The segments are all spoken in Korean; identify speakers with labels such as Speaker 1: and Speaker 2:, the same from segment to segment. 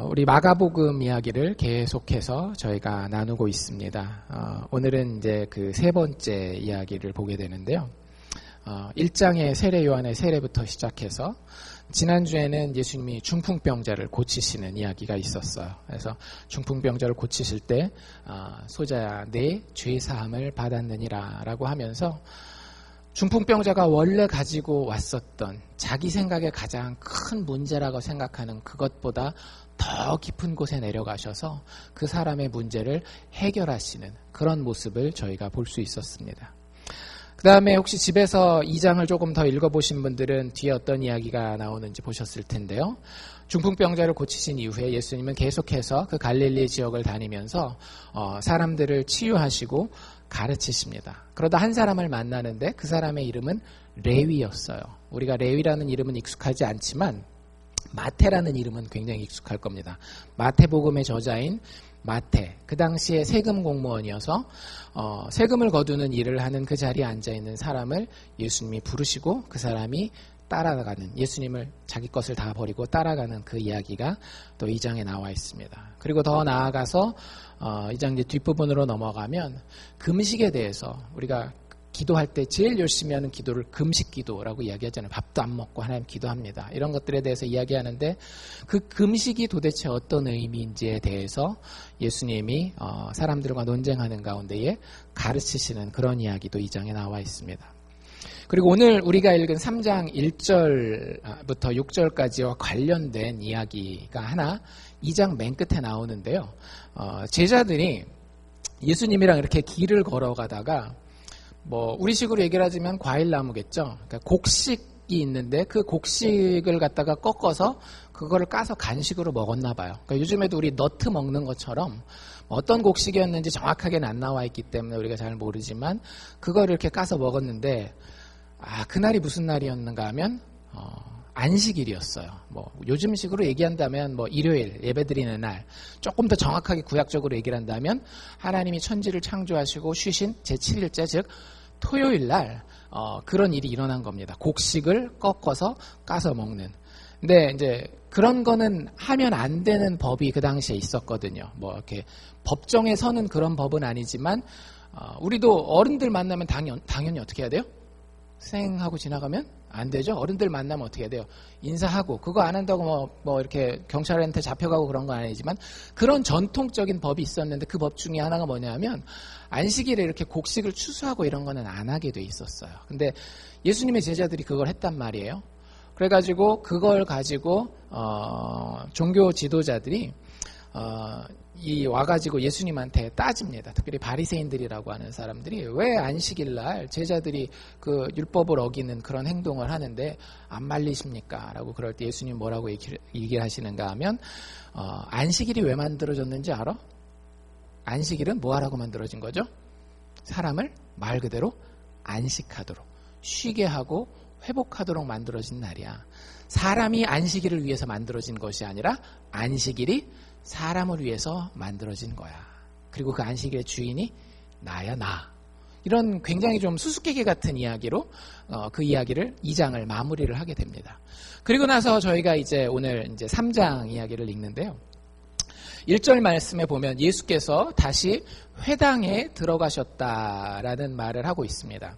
Speaker 1: 우리 마가복음 이야기를 계속해서 저희가 나누고 있습니다. 오늘은 이제 그 세 번째 이야기를 보게 되는데요. 1장의 세례 요한의 세례부터 시작해서 지난주에는 예수님이 중풍병자를 고치시는 이야기가 있었어요. 그래서 중풍병자를 고치실 때 소자야 내 죄사함을 받았느니라 라고 하면서 중풍병자가 원래 가지고 왔었던 자기 생각에 가장 큰 문제라고 생각하는 그것보다 더 깊은 곳에 내려가셔서 그 사람의 문제를 해결하시는 그런 모습을 저희가 볼 수 있었습니다. 그 다음에 혹시 집에서 2장을 조금 더 읽어보신 분들은 뒤에 어떤 이야기가 나오는지 보셨을 텐데요. 중풍병자를 고치신 이후에 예수님은 계속해서 그 갈릴리 지역을 다니면서 사람들을 치유하시고 가르치십니다. 그러다 한 사람을 만나는데 그 사람의 이름은 레위였어요. 우리가 레위라는 이름은 익숙하지 않지만 마태라는 이름은 굉장히 익숙할 겁니다. 마태복음의 저자인 마태, 그 당시에 세금 공무원이어서 세금을 거두는 일을 하는 그 자리에 앉아있는 사람을 예수님이 부르시고 그 사람이 따라가는, 예수님을 자기 것을 다 버리고 따라가는 그 이야기가 또 2장에 나와 있습니다. 그리고 더 나아가서 2장 이제 뒷부분으로 넘어가면 금식에 대해서 우리가 기도할 때 제일 열심히 하는 기도를 금식 기도라고 이야기하잖아요. 밥도 안 먹고 하나님 기도합니다. 이런 것들에 대해서 이야기하는데 그 금식이 도대체 어떤 의미인지에 대해서 예수님이 사람들과 논쟁하는 가운데에 가르치시는 그런 이야기도 2장에 나와 있습니다. 그리고 오늘 우리가 읽은 3장 1절부터 6절까지와 관련된 이야기가 하나 2장 맨 끝에 나오는데요. 제자들이 예수님이랑 이렇게 길을 걸어가다가 우리식으로 얘기를 하자면 과일나무겠죠. 그러니까 곡식이 있는데 그 곡식을 갖다가 꺾어서 그거를 까서 간식으로 먹었나 봐요. 그러니까 요즘에도 우리 너트 먹는 것처럼 어떤 곡식이었는지 정확하게는 안 나와 있기 때문에 우리가 잘 모르지만 그거를 이렇게 까서 먹었는데 그날이 무슨 날이었는가 하면 안식일이었어요. 요즘식으로 얘기한다면 일요일 예배드리는 날, 조금 더 정확하게 구약적으로 얘기를 한다면 하나님이 천지를 창조하시고 쉬신 제7일째 즉 토요일 날 그런 일이 일어난 겁니다. 곡식을 꺾어서 까서 먹는. 근데 이제 그런 거는 하면 안 되는 법이 그 당시에 있었거든요. 이렇게 법정에 서는 그런 법은 아니지만 우리도 어른들 만나면 당연히 어떻게 해야 돼요? 생하고 지나가면 안 되죠. 어른들 만나면 어떻게 해야 돼요? 인사하고. 그거 안 한다고 이렇게 경찰한테 잡혀가고 그런 건 아니지만 그런 전통적인 법이 있었는데 그 법 중에 하나가 뭐냐면 안식일에 이렇게 곡식을 추수하고 이런 거는 안 하게 돼 있었어요. 근데 예수님의 제자들이 그걸 했단 말이에요. 그래가지고 그걸 가지고 종교 지도자들이 와가지고 예수님한테 따집니다. 특별히 바리새인들이라고 하는 사람들이 왜 안식일날 제자들이 그 율법을 어기는 그런 행동을 하는데 안 말리십니까? 라고 그럴 때 예수님 뭐라고 얘기를 하시는가 하면 안식일이 왜 만들어졌는지 알아? 안식일은 뭐 하라고 만들어진 거죠? 사람을 말 그대로 안식하도록, 쉬게 하고 회복하도록 만들어진 날이야. 사람이 안식일을 위해서 만들어진 것이 아니라 안식일이 사람을 위해서 만들어진 거야. 그리고 그 안식일의 주인이 나야 나. 이런 굉장히 좀 수수께끼 같은 이야기로 그 이야기를 2장을 마무리를 하게 됩니다. 그리고 나서 저희가 이제 오늘 이제 3장 이야기를 읽는데요. 1절 말씀에 보면 예수께서 다시 회당에 들어가셨다라는 말을 하고 있습니다.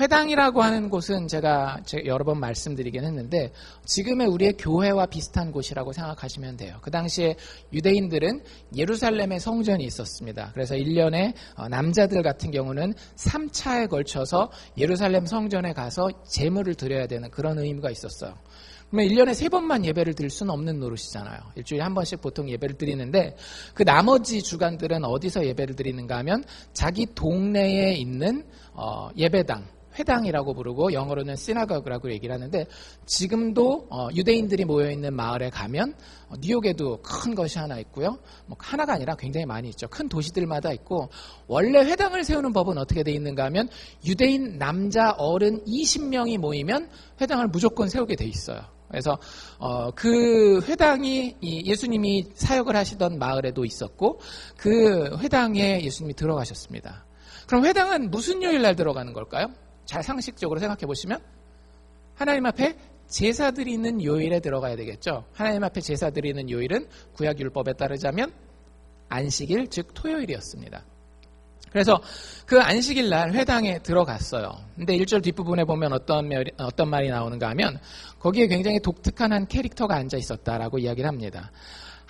Speaker 1: 회당이라고 하는 곳은 제가 여러 번 말씀드리긴 했는데 지금의 우리의 교회와 비슷한 곳이라고 생각하시면 돼요. 그 당시에 유대인들은 예루살렘에 성전이 있었습니다. 그래서 1년에 남자들 같은 경우는 3차에 걸쳐서 예루살렘 성전에 가서 제물을 드려야 되는 그런 의무가 있었어요. 그러면 1년에 3번만 예배를 드릴 수는 없는 노릇이잖아요. 일주일에 한 번씩 보통 예배를 드리는데 그 나머지 주간들은 어디서 예배를 드리는가 하면 자기 동네에 있는 예배당, 회당이라고 부르고 영어로는 시나고그라고 얘기를 하는데 지금도 유대인들이 모여있는 마을에 가면 뉴욕에도 큰 것이 하나 있고요. 하나가 아니라 굉장히 많이 있죠. 큰 도시들마다 있고 원래 회당을 세우는 법은 어떻게 돼 있는가 하면 유대인 남자 어른 20명이 모이면 회당을 무조건 세우게 돼 있어요. 그래서 그 회당이 예수님이 사역을 하시던 마을에도 있었고 그 회당에 예수님이 들어가셨습니다. 그럼 회당은 무슨 요일 날 들어가는 걸까요? 잘 상식적으로 생각해 보시면 하나님 앞에 제사 드리는 요일에 들어가야 되겠죠. 하나님 앞에 제사 드리는 요일은 구약율법에 따르자면 안식일, 즉 토요일이었습니다. 그래서 그 안식일 날 회당에 들어갔어요. 근데 1절 뒷부분에 보면 어떤 말이 나오는가 하면 거기에 굉장히 독특한 한 캐릭터가 앉아 있었다라고 이야기를 합니다.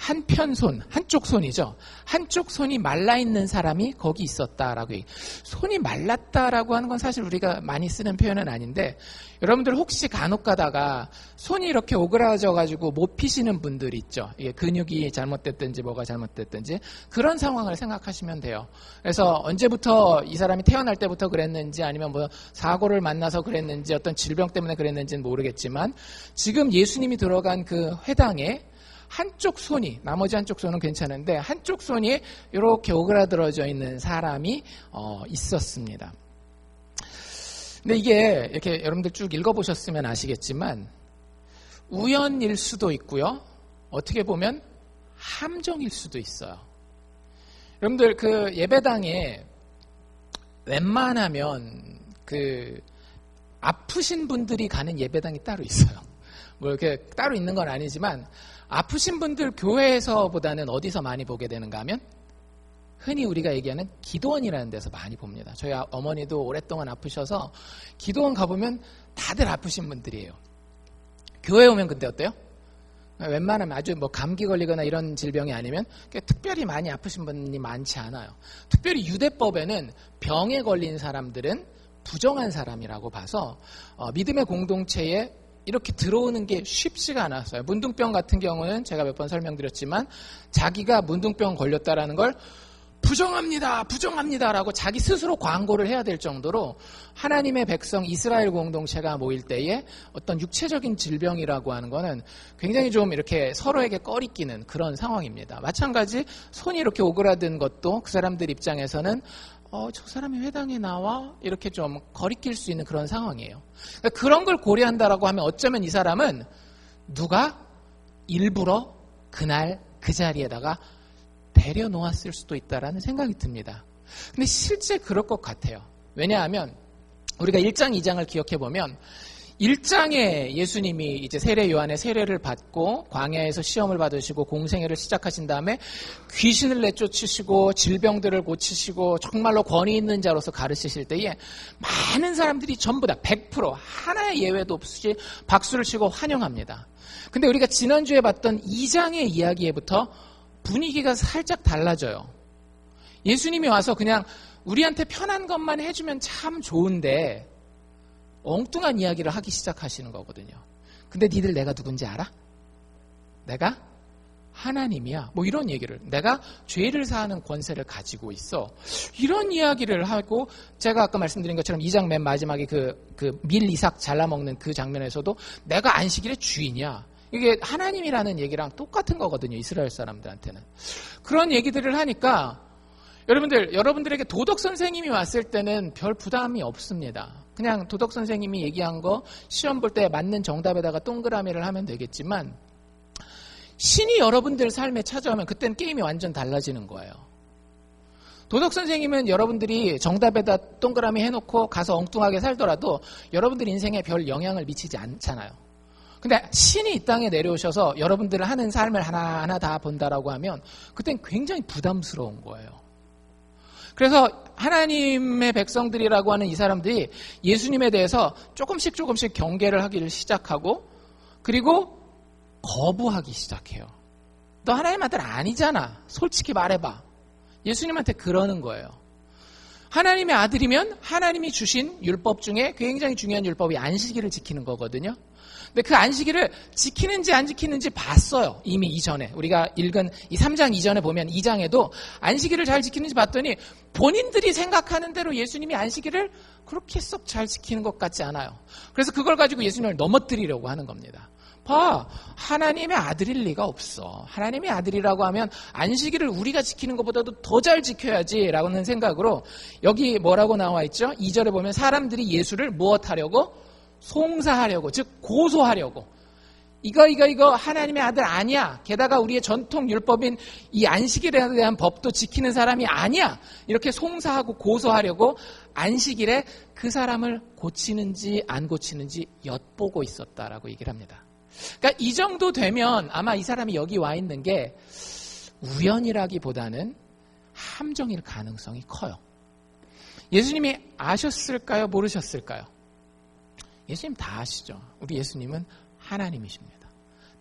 Speaker 1: 한쪽 손이죠. 한쪽 손이 말라있는 사람이 거기 있었다라고. 손이 말랐다라고 하는 건 사실 우리가 많이 쓰는 표현은 아닌데, 여러분들 혹시 간혹 가다가 손이 이렇게 오그라져가지고 못 피시는 분들 있죠. 이게 근육이 잘못됐든지 뭐가 잘못됐든지 그런 상황을 생각하시면 돼요. 그래서 언제부터 이 사람이 태어날 때부터 그랬는지 아니면 뭐 사고를 만나서 그랬는지 어떤 질병 때문에 그랬는지는 모르겠지만 지금 예수님이 들어간 그 회당에 한쪽 손이, 나머지 한쪽 손은 괜찮은데 한쪽 손이 이렇게 오그라들어져 있는 사람이 있었습니다. 근데 이게 이렇게 여러분들 쭉 읽어보셨으면 아시겠지만 우연일 수도 있고요. 어떻게 보면 함정일 수도 있어요. 여러분들 그 예배당에 웬만하면 그 아프신 분들이 가는 예배당이 따로 있어요. 뭐 이렇게 따로 있는 건 아니지만 아프신 분들 교회에서보다는 어디서 많이 보게 되는가 하면 흔히 우리가 얘기하는 기도원이라는 데서 많이 봅니다. 저희 어머니도 오랫동안 아프셔서 기도원 가보면 다들 아프신 분들이에요. 교회 오면 근데 어때요? 웬만하면 아주 뭐 감기 걸리거나 이런 질병이 아니면 특별히 많이 아프신 분이 많지 않아요. 특별히 유대법에는 병에 걸린 사람들은 부정한 사람이라고 봐서 믿음의 공동체에 이렇게 들어오는 게 쉽지가 않았어요. 문둥병 같은 경우는 제가 몇 번 설명드렸지만 자기가 문둥병 걸렸다라는 걸 부정합니다라고 자기 스스로 광고를 해야 될 정도로 하나님의 백성 이스라엘 공동체가 모일 때에 어떤 육체적인 질병이라고 하는 거는 굉장히 좀 이렇게 서로에게 꺼리끼는 그런 상황입니다. 마찬가지 손이 이렇게 오그라든 것도 그 사람들 입장에서는 저 사람이 회당에 나와? 이렇게 좀 거리낄 수 있는 그런 상황이에요. 그러니까 그런 걸 고려한다라고 하면 어쩌면 이 사람은 누가 일부러 그날 그 자리에다가 데려놓았을 수도 있다라는 생각이 듭니다. 근데 실제 그럴 것 같아요. 왜냐하면 우리가 1장, 2장을 기억해보면 1장에 예수님이 이제 세례 요한의 세례를 받고 광야에서 시험을 받으시고 공생애를 시작하신 다음에 귀신을 내쫓으시고 질병들을 고치시고 정말로 권위 있는 자로서 가르치실 때에 많은 사람들이 전부 다 100% 하나의 예외도 없이 박수를 치고 환영합니다. 근데 우리가 지난주에 봤던 2장의 이야기에부터 분위기가 살짝 달라져요. 예수님이 와서 그냥 우리한테 편한 것만 해주면 참 좋은데 엉뚱한 이야기를 하기 시작하시는 거거든요. 근데 니들 내가 누군지 알아? 내가 하나님이야. 뭐 이런 얘기를. 내가 죄를 사하는 권세를 가지고 있어. 이런 이야기를 하고 제가 아까 말씀드린 것처럼 2장 맨 마지막에 그 밀 이삭 잘라먹는 그 장면에서도 내가 안식일의 주인이야. 이게 하나님이라는 얘기랑 똑같은 거거든요. 이스라엘 사람들한테는. 그런 얘기들을 하니까 여러분들에게 도덕 선생님이 왔을 때는 별 부담이 없습니다. 그냥 도덕 선생님이 얘기한 거 시험 볼 때 맞는 정답에다가 동그라미를 하면 되겠지만 신이 여러분들 삶에 찾아오면 그때는 게임이 완전 달라지는 거예요. 도덕 선생님은 여러분들이 정답에다 동그라미 해놓고 가서 엉뚱하게 살더라도 여러분들 인생에 별 영향을 미치지 않잖아요. 근데 신이 이 땅에 내려오셔서 여러분들을 하는 삶을 하나하나 다 본다라고 하면 그땐 굉장히 부담스러운 거예요. 그래서 하나님의 백성들이라고 하는 이 사람들이 예수님에 대해서 조금씩 경계를 하기를 시작하고 그리고 거부하기 시작해요. 너 하나님 아들 아니잖아. 솔직히 말해봐. 예수님한테 그러는 거예요. 하나님의 아들이면 하나님이 주신 율법 중에 굉장히 중요한 율법이 안식일을 지키는 거거든요. 근데 그 안식일을 지키는지 안 지키는지 봤어요. 이미 이전에. 우리가 읽은 이 3장 이전에 보면 2장에도 안식일을 잘 지키는지 봤더니 본인들이 생각하는 대로 예수님이 안식일을 그렇게 썩 잘 지키는 것 같지 않아요. 그래서 그걸 가지고 예수님을 넘어뜨리려고 하는 겁니다. 봐, 하나님의 아들일 리가 없어. 하나님의 아들이라고 하면 안식일을 우리가 지키는 것보다도 더 잘 지켜야지 라는 생각으로 여기 뭐라고 나와 있죠? 2절에 보면 사람들이 예수를 무엇하려고? 송사하려고, 즉 고소하려고. 이거 하나님의 아들 아니야. 게다가 우리의 전통 율법인 이 안식일에 대한 법도 지키는 사람이 아니야. 이렇게 송사하고 고소하려고 안식일에 그 사람을 고치는지 안 고치는지 엿보고 있었다라고 얘기를 합니다. 그러니까 이 정도 되면 아마 이 사람이 여기 와 있는 게 우연이라기보다는 함정일 가능성이 커요. 예수님이 아셨을까요? 모르셨을까요? 예수님 다 아시죠. 우리 예수님은 하나님이십니다.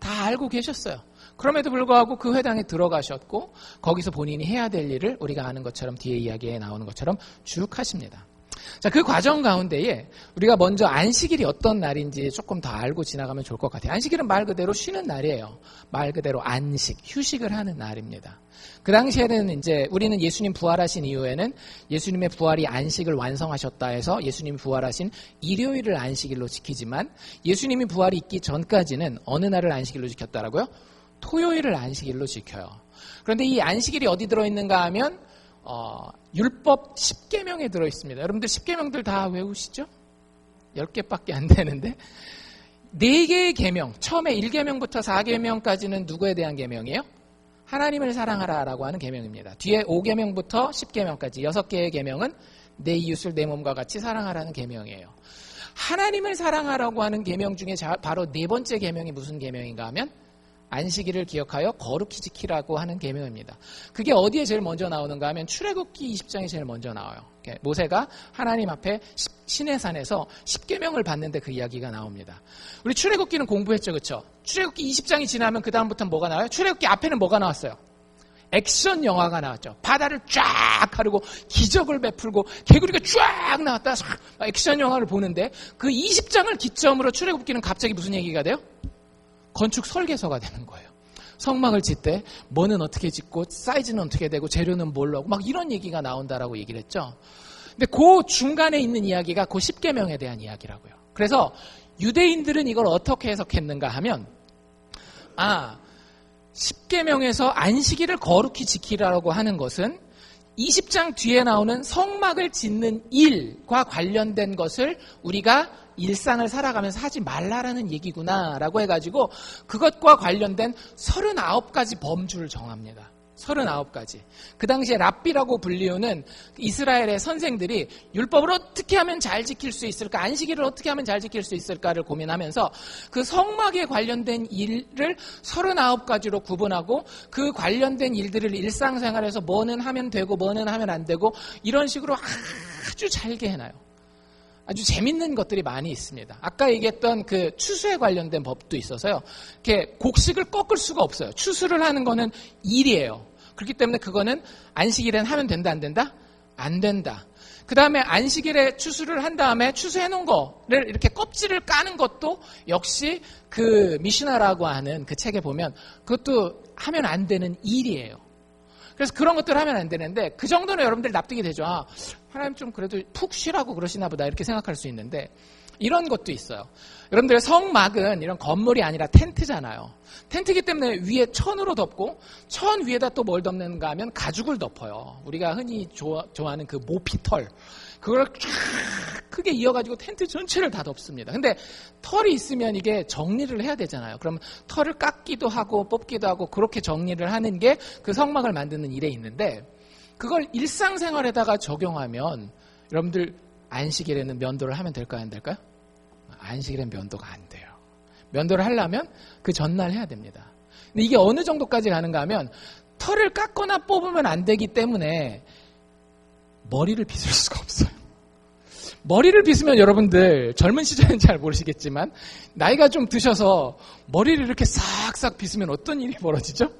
Speaker 1: 다 알고 계셨어요. 그럼에도 불구하고 그 회당에 들어가셨고 거기서 본인이 해야 될 일을 우리가 아는 것처럼 뒤에 이야기에 나오는 것처럼 쭉 하십니다. 자, 그 과정 가운데에 우리가 먼저 안식일이 어떤 날인지 조금 더 알고 지나가면 좋을 것 같아요. 안식일은 말 그대로 쉬는 날이에요. 말 그대로 안식, 휴식을 하는 날입니다. 그 당시에는 이제 우리는 예수님 부활하신 이후에는 예수님의 부활이 안식을 완성하셨다 해서 예수님이 부활하신 일요일을 안식일로 지키지만 예수님이 부활이 있기 전까지는 어느 날을 안식일로 지켰다라고요? 토요일을 안식일로 지켜요. 그런데 이 안식일이 어디 들어있는가 하면 율법 10계명에 들어있습니다. 여러분들 10계명들 다 외우시죠? 10개밖에 안 되는데 4개의 계명, 처음에 1계명부터 4계명까지는 누구에 대한 계명이에요? 하나님을 사랑하라라고 하는 계명입니다. 뒤에 5계명부터 10계명까지 6개의 계명은 내 이웃을 내 몸과 같이 사랑하라는 계명이에요. 하나님을 사랑하라고 하는 계명 중에 바로 4번째 계명이 무슨 계명인가 하면 안식일을 기억하여 거룩히 지키라고 하는 계명입니다. 그게 어디에 제일 먼저 나오는가 하면 출애굽기 20장에 제일 먼저 나와요. 모세가 하나님 앞에 시내산에서 10계명을 받는데 그 이야기가 나옵니다. 우리 출애굽기는 공부했죠, 그렇죠? 출애굽기 20장이 지나면 그 다음부터는 뭐가 나와요? 출애굽기 앞에는 뭐가 나왔어요? 액션 영화가 나왔죠. 바다를 쫙 가르고 기적을 베풀고 개구리가 쫙 나왔다 액션 영화를 보는데 그 20장을 기점으로 출애굽기는 갑자기 무슨 얘기가 돼요? 건축 설계서가 되는 거예요. 성막을 짓되 뭐는 어떻게 짓고 사이즈는 어떻게 되고 재료는 뭘로 하고 막 이런 얘기가 나온다라고 얘기를 했죠. 근데 그 중간에 있는 이야기가 그 10계명에 대한 이야기라고요. 그래서 유대인들은 이걸 어떻게 해석했는가 하면 10계명에서 안식일을 거룩히 지키라고 하는 것은 20장 뒤에 나오는 성막을 짓는 일과 관련된 것을 우리가 일상을 살아가면서 하지 말라라는 얘기구나라고 해가지고 그것과 관련된 39가지 범주를 정합니다. 39가지. 그 당시에 랍비라고 불리우는 이스라엘의 선생들이 율법을 어떻게 하면 잘 지킬 수 있을까, 안식일을 어떻게 하면 잘 지킬 수 있을까를 고민하면서 그 성막에 관련된 일을 39가지로 구분하고 그 관련된 일들을 일상생활에서 뭐는 하면 되고 뭐는 하면 안 되고 이런 식으로 아주 잘게 해놔요. 아주 재밌는 것들이 많이 있습니다. 아까 얘기했던 그 추수에 관련된 법도 있어서요. 이렇게 곡식을 꺾을 수가 없어요. 추수를 하는 거는 일이에요. 그렇기 때문에 그거는 안식일엔 하면 된다, 안 된다? 안 된다. 그 다음에 안식일에 추수를 한 다음에 추수해 놓은 거를 이렇게 껍질을 까는 것도 역시 그 미시나라고 하는 그 책에 보면 그것도 하면 안 되는 일이에요. 그래서 그런 것들을 하면 안 되는데 그 정도는 여러분들 납득이 되죠. 하나님 좀 그래도 푹 쉬라고 그러시나 보다 이렇게 생각할 수 있는데 이런 것도 있어요. 여러분들 성막은 이런 건물이 아니라 텐트잖아요. 텐트이기 때문에 위에 천으로 덮고 천 위에다 또 뭘 덮는가 하면 가죽을 덮어요. 우리가 흔히 좋아하는 그 모피털 그걸 쫙 크게 이어가지고 텐트 전체를 다 덮습니다. 근데 털이 있으면 이게 정리를 해야 되잖아요. 그럼 털을 깎기도 하고 뽑기도 하고 그렇게 정리를 하는 게 그 성막을 만드는 일에 있는데 그걸 일상생활에다가 적용하면 여러분들 안식일에는 면도를 하면 될까요? 안 될까요? 안식일엔 면도가 안 돼요. 면도를 하려면 그 전날 해야 됩니다. 근데 이게 어느 정도까지 가는가 하면 털을 깎거나 뽑으면 안 되기 때문에 머리를 빗을 수가 없어요. 머리를 빗으면 여러분들 젊은 시절은 잘 모르시겠지만 나이가 좀 드셔서 머리를 이렇게 싹싹 빗으면 어떤 일이 벌어지죠?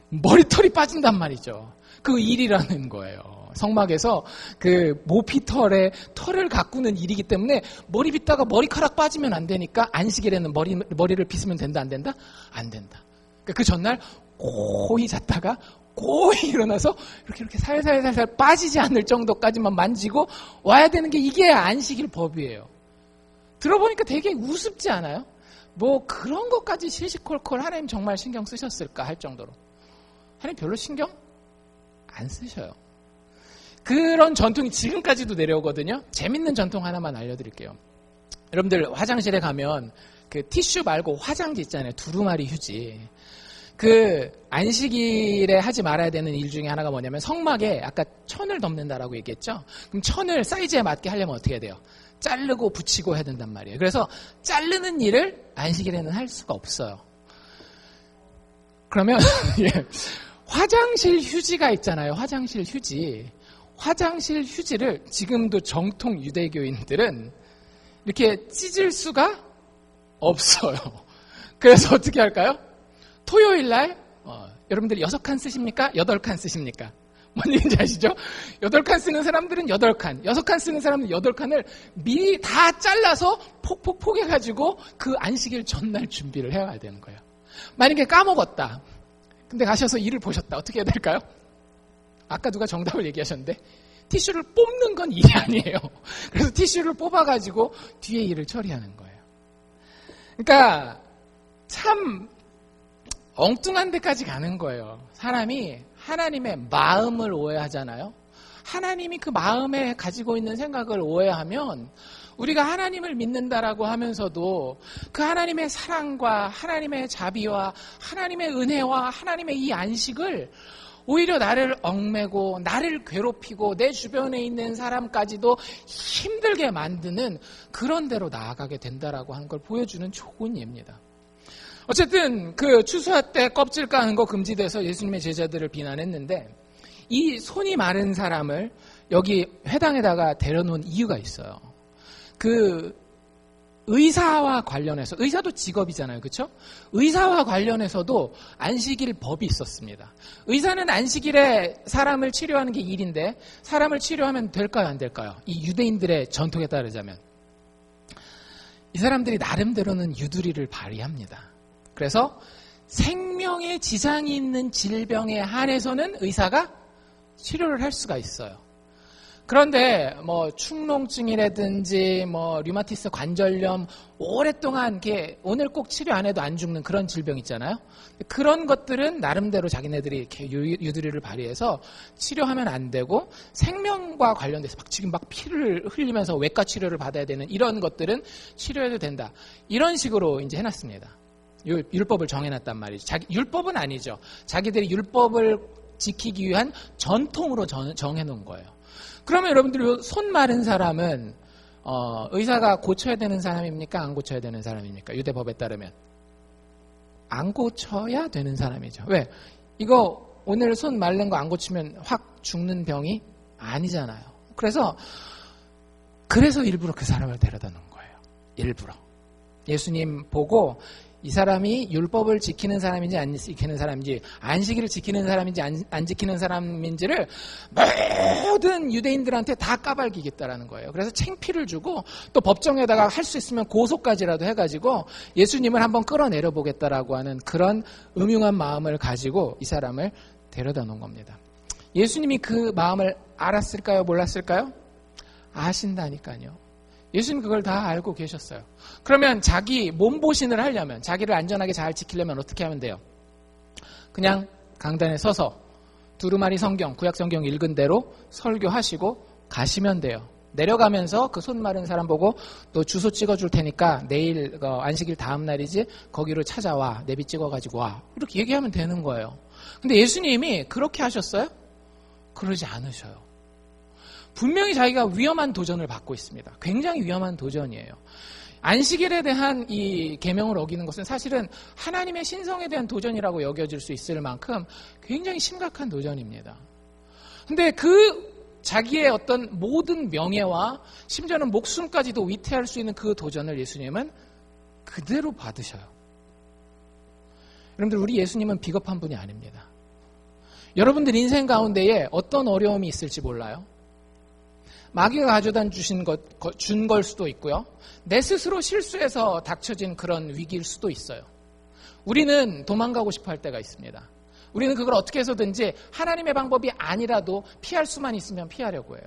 Speaker 1: 머리털이 빠진단 말이죠. 그 일이라는 거예요. 성막에서 그 모피털의 털을 가꾸는 일이기 때문에 머리 빗다가 머리카락 빠지면 안 되니까 안식일에는 머리를 빗으면 된다, 안 된다? 안 된다. 그러니까 그 전날 고이 잤다가 고이 일어나서 이렇게 살살살살 빠지지 않을 정도까지만 만지고 와야 되는 게 이게 안식일 법이에요. 들어보니까 되게 우습지 않아요? 뭐 그런 것까지 시시콜콜 하나님 정말 신경 쓰셨을까 할 정도로. 하나님 별로 신경 안 쓰셔요. 그런 전통이 지금까지도 내려오거든요. 재밌는 전통 하나만 알려드릴게요. 여러분들 화장실에 가면 그 티슈 말고 화장지 있잖아요. 두루마리 휴지. 그 안식일에 하지 말아야 되는 일 중에 하나가 뭐냐면 성막에 아까 천을 덮는다라고 얘기했죠. 그럼 천을 사이즈에 맞게 하려면 어떻게 해야 돼요? 자르고 붙이고 해야 된단 말이에요. 그래서 자르는 일을 안식일에는 할 수가 없어요. 그러면 예, 화장실 휴지가 있잖아요. 화장실 휴지. 화장실 휴지를 지금도 정통 유대교인들은 이렇게 찢을 수가 없어요. 그래서 어떻게 할까요? 토요일 날 여러분들이 6칸 쓰십니까? 8칸 쓰십니까? 뭔 얘기인지 아시죠? 8칸 쓰는 사람들은 8칸, 6칸 쓰는 사람들은 8칸을 미리 다 잘라서 폭 해가지고 그 안식일 전날 준비를 해야 되는 거예요. 만약에 까먹었다. 근데 가셔서 일을 보셨다. 어떻게 해야 될까요? 아까 누가 정답을 얘기하셨는데 티슈를 뽑는 건 일이 아니에요. 그래서 티슈를 뽑아가지고 뒤에 일을 처리하는 거예요. 그러니까 참 엉뚱한 데까지 가는 거예요. 사람이 하나님의 마음을 오해하잖아요. 하나님이 그 마음에 가지고 있는 생각을 오해하면 우리가 하나님을 믿는다라고 하면서도 그 하나님의 사랑과 하나님의 자비와 하나님의 은혜와 하나님의 이 안식을 오히려 나를 얽매고 나를 괴롭히고 내 주변에 있는 사람까지도 힘들게 만드는 그런 데로 나아가게 된다라고 하는 걸 보여주는 좋은 예입니다. 어쨌든 그 추수할 때 껍질 까는 거 금지돼서 예수님의 제자들을 비난했는데 이 손이 마른 사람을 여기 회당에다가 데려놓은 이유가 있어요. 그 의사와 관련해서, 의사도 직업이잖아요. 그렇죠? 의사와 관련해서도 안식일 법이 있었습니다. 의사는 안식일에 사람을 치료하는 게 일인데 사람을 치료하면 될까요? 안 될까요? 이 유대인들의 전통에 따르자면 이 사람들이 나름대로는 유두리를 발휘합니다. 그래서 생명에 지장이 있는 질병에 한해서는 의사가 치료를 할 수가 있어요. 그런데 뭐 축농증이라든지 뭐 류마티스 관절염 오랫동안 이렇게 오늘 꼭 치료 안 해도 안 죽는 그런 질병 있잖아요. 그런 것들은 나름대로 자기네들이 이렇게 유두리를 발휘해서 치료하면 안 되고 생명과 관련돼서 지금 막 피를 흘리면서 외과 치료를 받아야 되는 이런 것들은 치료해도 된다. 이런 식으로 이제 해놨습니다. 율법을 정해놨단 말이죠. 율법은 아니죠. 자기들이 율법을 지키기 위한 전통으로 정해놓은 거예요. 그러면 여러분들 손 마른 사람은 의사가 고쳐야 되는 사람입니까? 안 고쳐야 되는 사람입니까? 유대법에 따르면 안 고쳐야 되는 사람이죠. 왜? 이거 오늘 손 마른 거 안 고치면 확 죽는 병이 아니잖아요. 그래서 일부러 그 사람을 데려다 놓은 거예요. 일부러. 예수님 보고 이 사람이 율법을 지키는 사람인지 안 지키는 사람인지, 안식일을 지키는 사람인지 안 지키는 사람인지를 모든 유대인들한테 다 까발기겠다라는 거예요. 그래서 창피를 주고 또 법정에다가 할 수 있으면 고소까지라도 해가지고 예수님을 한번 끌어내려 보겠다라고 하는 그런 음흉한 마음을 가지고 이 사람을 데려다 놓은 겁니다. 예수님이 그 마음을 알았을까요? 몰랐을까요? 아신다니까요. 예수님 그걸 다 알고 계셨어요. 그러면 자기 몸보신을 하려면, 자기를 안전하게 잘 지키려면 어떻게 하면 돼요? 그냥 강단에 서서 두루마리 성경, 구약 성경 읽은 대로 설교하시고 가시면 돼요. 내려가면서 그 손 마른 사람 보고 너 주소 찍어줄 테니까 내일 안식일 다음 날이지 거기로 찾아와. 내비 찍어가지고 와. 이렇게 얘기하면 되는 거예요. 근데 예수님이 그렇게 하셨어요? 그러지 않으셔요. 분명히 자기가 위험한 도전을 받고 있습니다. 굉장히 위험한 도전이에요. 안식일에 대한 이 계명을 어기는 것은 사실은 하나님의 신성에 대한 도전이라고 여겨질 수 있을 만큼 굉장히 심각한 도전입니다. 근데 그 자기의 어떤 모든 명예와 심지어는 목숨까지도 위태할 수 있는 그 도전을 예수님은 그대로 받으셔요. 여러분들, 우리 예수님은 비겁한 분이 아닙니다. 여러분들 인생 가운데에 어떤 어려움이 있을지 몰라요. 마귀가 가져다 준 걸 수도 있고요. 내 스스로 실수해서 닥쳐진 그런 위기일 수도 있어요. 우리는 도망가고 싶어 할 때가 있습니다. 우리는 그걸 어떻게 해서든지 하나님의 방법이 아니라도 피할 수만 있으면 피하려고 해요.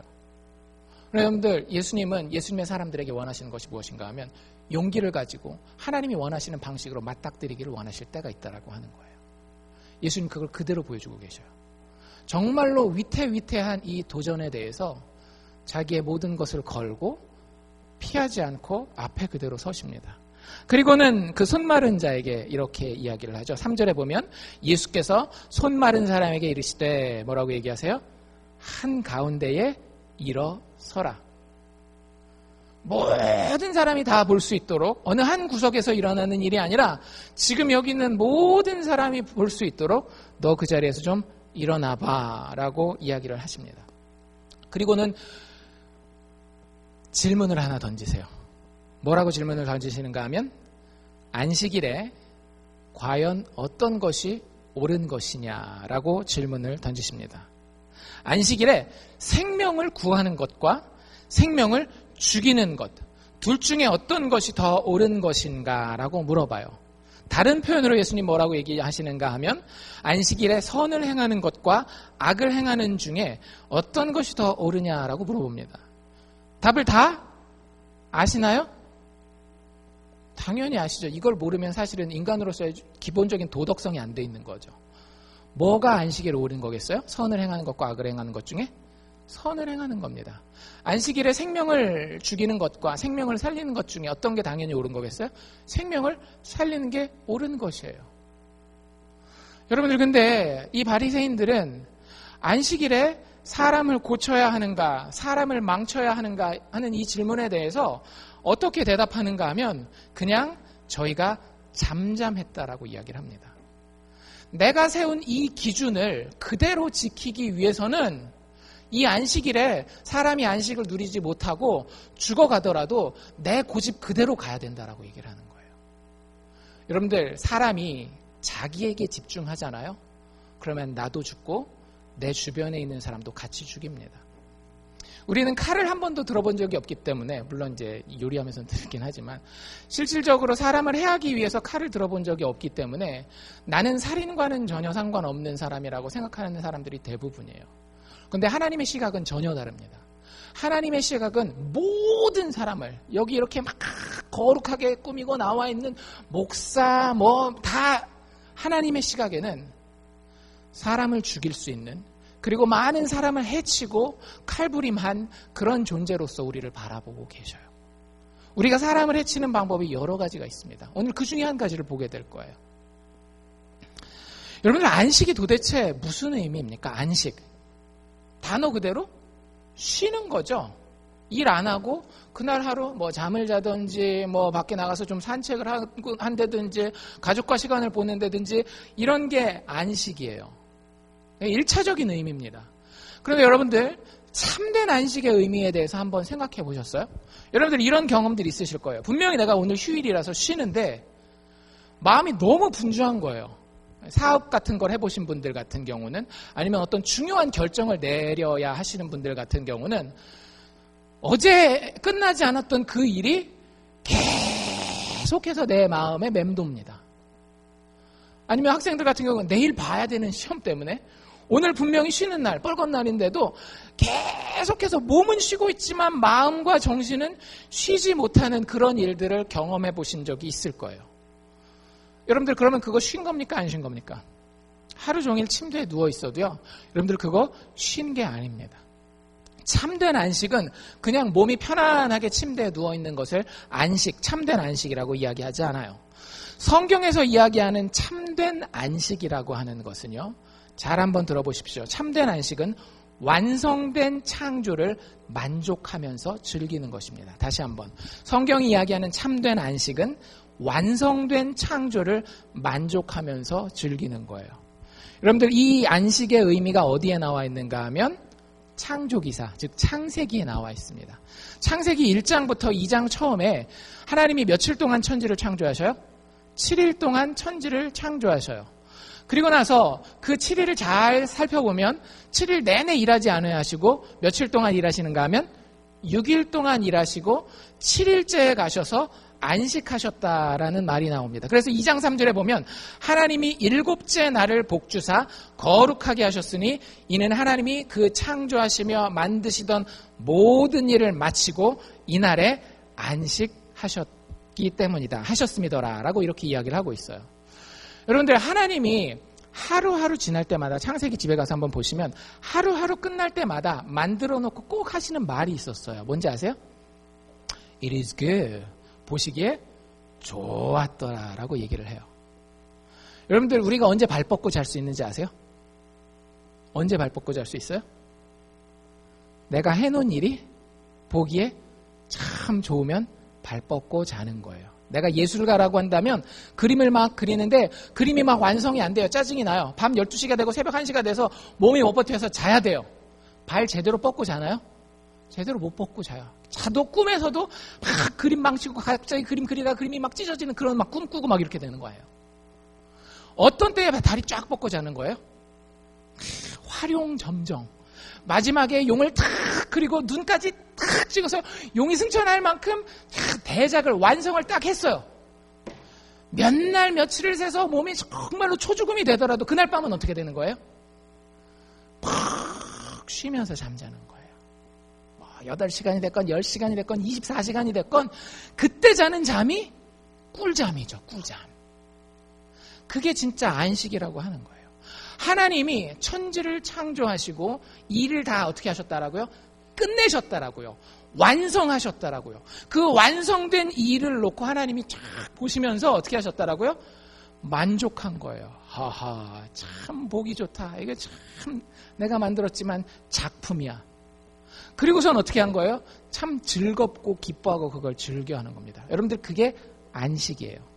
Speaker 1: 여러분들, 예수님은 예수님의 사람들에게 원하시는 것이 무엇인가 하면 용기를 가지고 하나님이 원하시는 방식으로 맞닥뜨리기를 원하실 때가 있다라고 하는 거예요. 예수님 그걸 그대로 보여주고 계셔요. 정말로 위태위태한 이 도전에 대해서 자기의 모든 것을 걸고 피하지 않고 앞에 그대로 서십니다. 그리고는 그 손 마른 자에게 이렇게 이야기를 하죠. 3절에 보면 예수께서 손 마른 사람에게 이르시되 뭐라고 얘기하세요? 한가운데에 일어서라. 모든 사람이 다 볼 수 있도록, 어느 한 구석에서 일어나는 일이 아니라 지금 여기 있는 모든 사람이 볼 수 있도록 너 그 자리에서 좀 일어나봐 라고 이야기를 하십니다. 그리고는 질문을 하나 던지세요. 뭐라고 질문을 던지시는가 하면 안식일에 과연 어떤 것이 옳은 것이냐라고 질문을 던지십니다. 안식일에 생명을 구하는 것과 생명을 죽이는 것, 둘 중에 어떤 것이 더 옳은 것인가라고 물어봐요. 다른 표현으로 예수님 뭐라고 얘기하시는가 하면 안식일에 선을 행하는 것과 악을 행하는 중에 어떤 것이 더 옳으냐라고 물어봅니다. 답을 다 아시나요? 당연히 아시죠. 이걸 모르면 사실은 인간으로서의 기본적인 도덕성이 안 돼 있는 거죠. 뭐가 안식일에 옳은 거겠어요? 선을 행하는 것과 악을 행하는 것 중에 선을 행하는 겁니다. 안식일에 생명을 죽이는 것과 생명을 살리는 것 중에 어떤 게 당연히 옳은 거겠어요? 생명을 살리는 게 옳은 것이에요. 여러분들, 근데 이 바리새인들은 안식일에 사람을 고쳐야 하는가, 사람을 망쳐야 하는가 하는 이 질문에 대해서 어떻게 대답하는가 하면 그냥 저희가 잠잠했다라고 이야기를 합니다. 내가 세운 이 기준을 그대로 지키기 위해서는 이 안식일에 사람이 안식을 누리지 못하고 죽어가더라도 내 고집 그대로 가야 된다라고 얘기를 하는 거예요. 여러분들, 사람이 자기에게 집중하잖아요. 그러면 나도 죽고 내 주변에 있는 사람도 같이 죽입니다. 우리는 칼을 한 번도 들어본 적이 없기 때문에, 물론 이제 요리하면서 들긴 하지만 실질적으로 사람을 해하기 위해서 칼을 들어본 적이 없기 때문에 나는 살인과는 전혀 상관없는 사람이라고 생각하는 사람들이 대부분이에요. 그런데 하나님의 시각은 전혀 다릅니다. 하나님의 시각은 모든 사람을, 여기 이렇게 막 거룩하게 꾸미고 나와 있는 목사 다 하나님의 시각에는 사람을 죽일 수 있는, 그리고 많은 사람을 해치고 칼부림한 그런 존재로서 우리를 바라보고 계셔요. 우리가 사람을 해치는 방법이 여러 가지가 있습니다. 오늘 그 중에 한 가지를 보게 될 거예요. 여러분들, 안식이 도대체 무슨 의미입니까? 안식. 단어 그대로 쉬는 거죠. 일 안 하고 그날 하루 잠을 자든지 밖에 나가서 좀 산책을 한다든지 가족과 시간을 보낸다든지 이런 게 안식이에요. 1차적인 의미입니다. 그런데 여러분들, 참된 안식의 의미에 대해서 한번 생각해 보셨어요? 여러분들 이런 경험들이 있으실 거예요. 분명히 내가 오늘 휴일이라서 쉬는데 마음이 너무 분주한 거예요. 사업 같은 걸 해보신 분들 같은 경우는, 아니면 어떤 중요한 결정을 내려야 하시는 분들 같은 경우는 어제 끝나지 않았던 그 일이 계속해서 내 마음에 맴돕니다. 아니면 학생들 같은 경우는 내일 봐야 되는 시험 때문에 오늘 분명히 쉬는 날, 뻘건 날인데도 계속해서 몸은 쉬고 있지만 마음과 정신은 쉬지 못하는 그런 일들을 경험해 보신 적이 있을 거예요. 여러분들, 그러면 그거 쉰 겁니까? 안 쉰 겁니까? 하루 종일 침대에 누워 있어도요, 여러분들 그거 쉰 게 아닙니다. 참된 안식은 그냥 몸이 편안하게 침대에 누워 있는 것을 안식, 참된 안식이라고 이야기하지 않아요. 성경에서 이야기하는 참된 안식이라고 하는 것은요, 잘 한번 들어보십시오. 참된 안식은 완성된 창조를 만족하면서 즐기는 것입니다. 다시 한번, 성경이 이야기하는 참된 안식은 완성된 창조를 만족하면서 즐기는 거예요. 여러분들, 이 안식의 의미가 어디에 나와 있는가 하면 창조기사, 즉 창세기에 나와 있습니다. 창세기 1장부터 2장 처음에 하나님이 며칠 동안 천지를 창조하셔요? 7일 동안 천지를 창조하셔요. 그리고 나서 그 7일을 잘 살펴보면 7일 내내 일하지 않아야 하시고 며칠 동안 일하시는가 하면 6일 동안 일하시고 7일째에 가셔서 안식하셨다라는 말이 나옵니다. 그래서 2장 3절에 보면 하나님이 7째 날을 복주사 거룩하게 하셨으니 이는 하나님이 그 창조하시며 만드시던 모든 일을 마치고 이날에 안식하셨기 때문이다. 하셨음이더라 라고 이렇게 이야기를 하고 있어요. 여러분들, 하나님이 하루하루 지날 때마다, 창세기 집에 가서 한번 보시면 하루하루 끝날 때마다 만들어 놓고 꼭 하시는 말이 있었어요. 뭔지 아세요? It is good. 보시기에 좋았더라라고 얘기를 해요. 여러분들 우리가 언제 발 뻗고 잘 수 있는지 아세요? 언제 발 뻗고 잘 수 있어요? 내가 해놓은 일이 보기에 참 좋으면 발 뻗고 자는 거예요. 내가 예술가라고 한다면 그림을 막 그리는데 그림이 막 완성이 안 돼요. 짜증이 나요. 밤 12시가 되고 새벽 1시가 돼서 몸이 못 버텨서 자야 돼요. 발 제대로 뻗고 자나요? 제대로 못 뻗고 자요. 자도 꿈에서도 막 그림 망치고 갑자기 그림 그리다 그림이 막 찢어지는 그런 막 꿈 꾸고 막 이렇게 되는 거예요. 어떤 때에 다리 쫙 뻗고 자는 거예요? 활용점정. 마지막에 용을 탁 그리고 눈까지 탁 찍어서 용이 승천할 만큼 대작을 완성을 딱 했어요. 몇 날 며칠을 새서 몸이 정말로 초죽음이 되더라도 그날 밤은 어떻게 되는 거예요? 푹 쉬면서 잠자는 거예요. 8시간이 됐건 10시간이 됐건 24시간이 됐건 그때 자는 잠이 꿀잠이죠. 꿀잠. 그게 진짜 안식이라고 하는 거예요. 하나님이 천지를 창조하시고 일을 다 어떻게 하셨다라고요? 끝내셨다라고요. 완성하셨다라고요. 그 완성된 일을 놓고 하나님이 쫙 보시면서 어떻게 하셨다라고요? 만족한 거예요. 하하, 참 보기 좋다. 이게 참 내가 만들었지만 작품이야. 그리고선 어떻게 한 거예요? 참 즐겁고 기뻐하고 그걸 즐겨하는 겁니다. 여러분들 그게 안식이에요.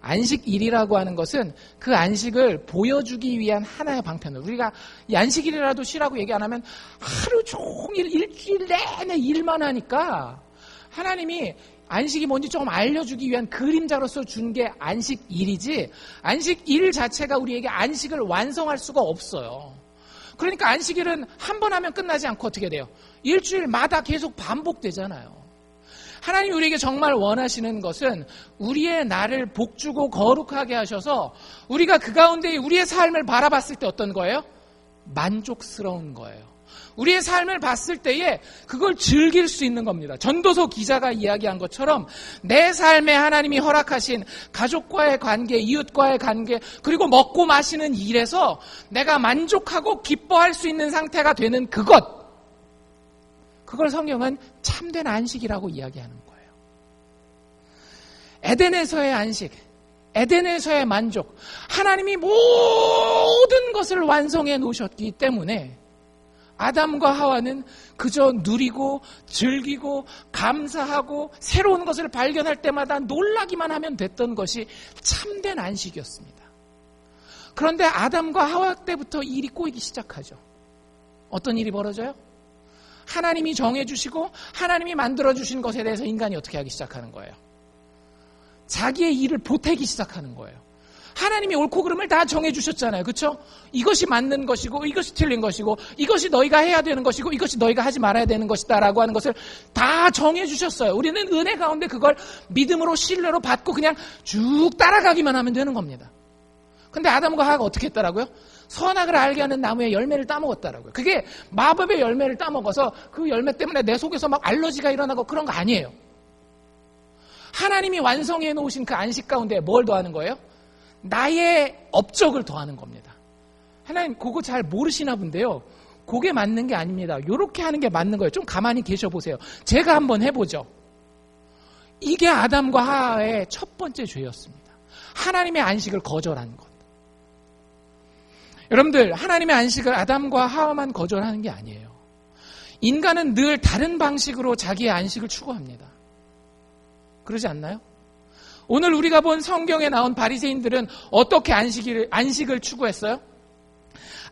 Speaker 1: 안식일이라고 하는 것은 그 안식을 보여주기 위한 하나의 방편으로 우리가 이 안식일이라도 쉬라고 얘기 안 하면 하루 종일 일주일 내내 일만 하니까 하나님이 안식이 뭔지 조금 알려주기 위한 그림자로서 준 게 안식일이지 안식일 자체가 우리에게 안식을 완성할 수가 없어요. 그러니까 안식일은 한 번 하면 끝나지 않고 어떻게 돼요? 일주일마다 계속 반복되잖아요. 하나님이 우리에게 정말 원하시는 것은 우리의 나를 복주고 거룩하게 하셔서 우리가 그 가운데 우리의 삶을 바라봤을 때 어떤 거예요? 만족스러운 거예요. 우리의 삶을 봤을 때에 그걸 즐길 수 있는 겁니다. 전도서 기자가 이야기한 것처럼 내 삶에 하나님이 허락하신 가족과의 관계, 이웃과의 관계, 그리고 먹고 마시는 일에서 내가 만족하고 기뻐할 수 있는 상태가 되는 그걸 성경은 참된 안식이라고 이야기하는 거예요. 에덴에서의 안식, 에덴에서의 만족, 하나님이 모든 것을 완성해 놓으셨기 때문에 아담과 하와는 그저 누리고 즐기고 감사하고 새로운 것을 발견할 때마다 놀라기만 하면 됐던 것이 참된 안식이었습니다. 그런데 아담과 하와 때부터 일이 꼬이기 시작하죠. 어떤 일이 벌어져요? 하나님이 정해주시고 하나님이 만들어주신 것에 대해서 인간이 어떻게 하기 시작하는 거예요? 자기의 일을 보태기 시작하는 거예요. 하나님이 옳고 그름을 다 정해주셨잖아요. 그렇죠? 이것이 맞는 것이고 이것이 틀린 것이고 이것이 너희가 해야 되는 것이고 이것이 너희가 하지 말아야 되는 것이다 라고 하는 것을 다 정해주셨어요. 우리는 은혜 가운데 그걸 믿음으로 신뢰로 받고 그냥 쭉 따라가기만 하면 되는 겁니다. 근데 아담과 하와가 어떻게 했더라고요? 선악을 알게 하는 나무의 열매를 따먹었다라고요. 그게 마법의 열매를 따먹어서 그 열매 때문에 내 속에서 막 알러지가 일어나고 그런 거 아니에요. 하나님이 완성해 놓으신 그 안식 가운데 뭘 더하는 거예요? 나의 업적을 더하는 겁니다. 하나님 그거 잘 모르시나 본데요. 그게 맞는 게 아닙니다. 이렇게 하는 게 맞는 거예요. 좀 가만히 계셔 보세요. 제가 한번 해보죠. 이게 아담과 하와의 첫 번째 죄였습니다. 하나님의 안식을 거절한 것. 여러분들 하나님의 안식을 아담과 하와만 거절하는 게 아니에요. 인간은 늘 다른 방식으로 자기의 안식을 추구합니다. 그러지 않나요? 오늘 우리가 본 성경에 나온 바리새인들은 어떻게 안식을 추구했어요?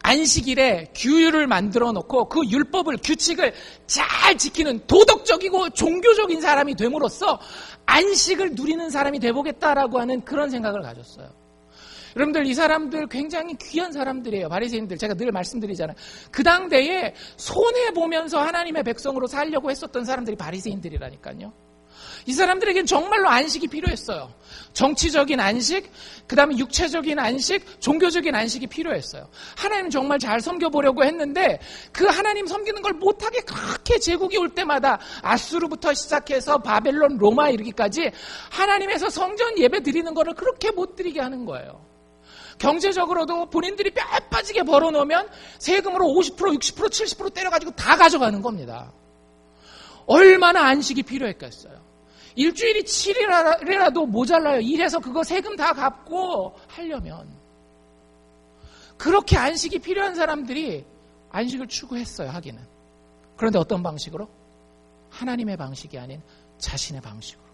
Speaker 1: 안식일에 규율을 만들어 놓고 그 율법을, 규칙을 잘 지키는 도덕적이고 종교적인 사람이 됨으로써 안식을 누리는 사람이 되보겠다라고 하는 그런 생각을 가졌어요. 여러분들 이 사람들 굉장히 귀한 사람들이에요. 바리새인들. 제가 늘 말씀드리잖아요. 그 당대에 손해보면서 하나님의 백성으로 살려고 했었던 사람들이 바리새인들이라니까요. 이 사람들에겐 정말로 안식이 필요했어요. 정치적인 안식, 그 다음에 육체적인 안식, 종교적인 안식이 필요했어요. 하나님 정말 잘 섬겨보려고 했는데 그 하나님 섬기는 걸 못하게 그렇게 제국이 올 때마다 아수르부터 시작해서 바벨론, 로마 이르기까지 하나님에서 성전 예배 드리는 거를 그렇게 못 드리게 하는 거예요. 경제적으로도 본인들이 뼈 빠지게 벌어놓으면 세금으로 50%, 60%, 70% 때려가지고 다 가져가는 겁니다. 얼마나 안식이 필요했겠어요. 일주일이 7일이라도 모자라요. 일해서 그거 세금 다 갚고 하려면. 그렇게 안식이 필요한 사람들이 안식을 추구했어요, 하기는. 그런데 어떤 방식으로? 하나님의 방식이 아닌 자신의 방식으로.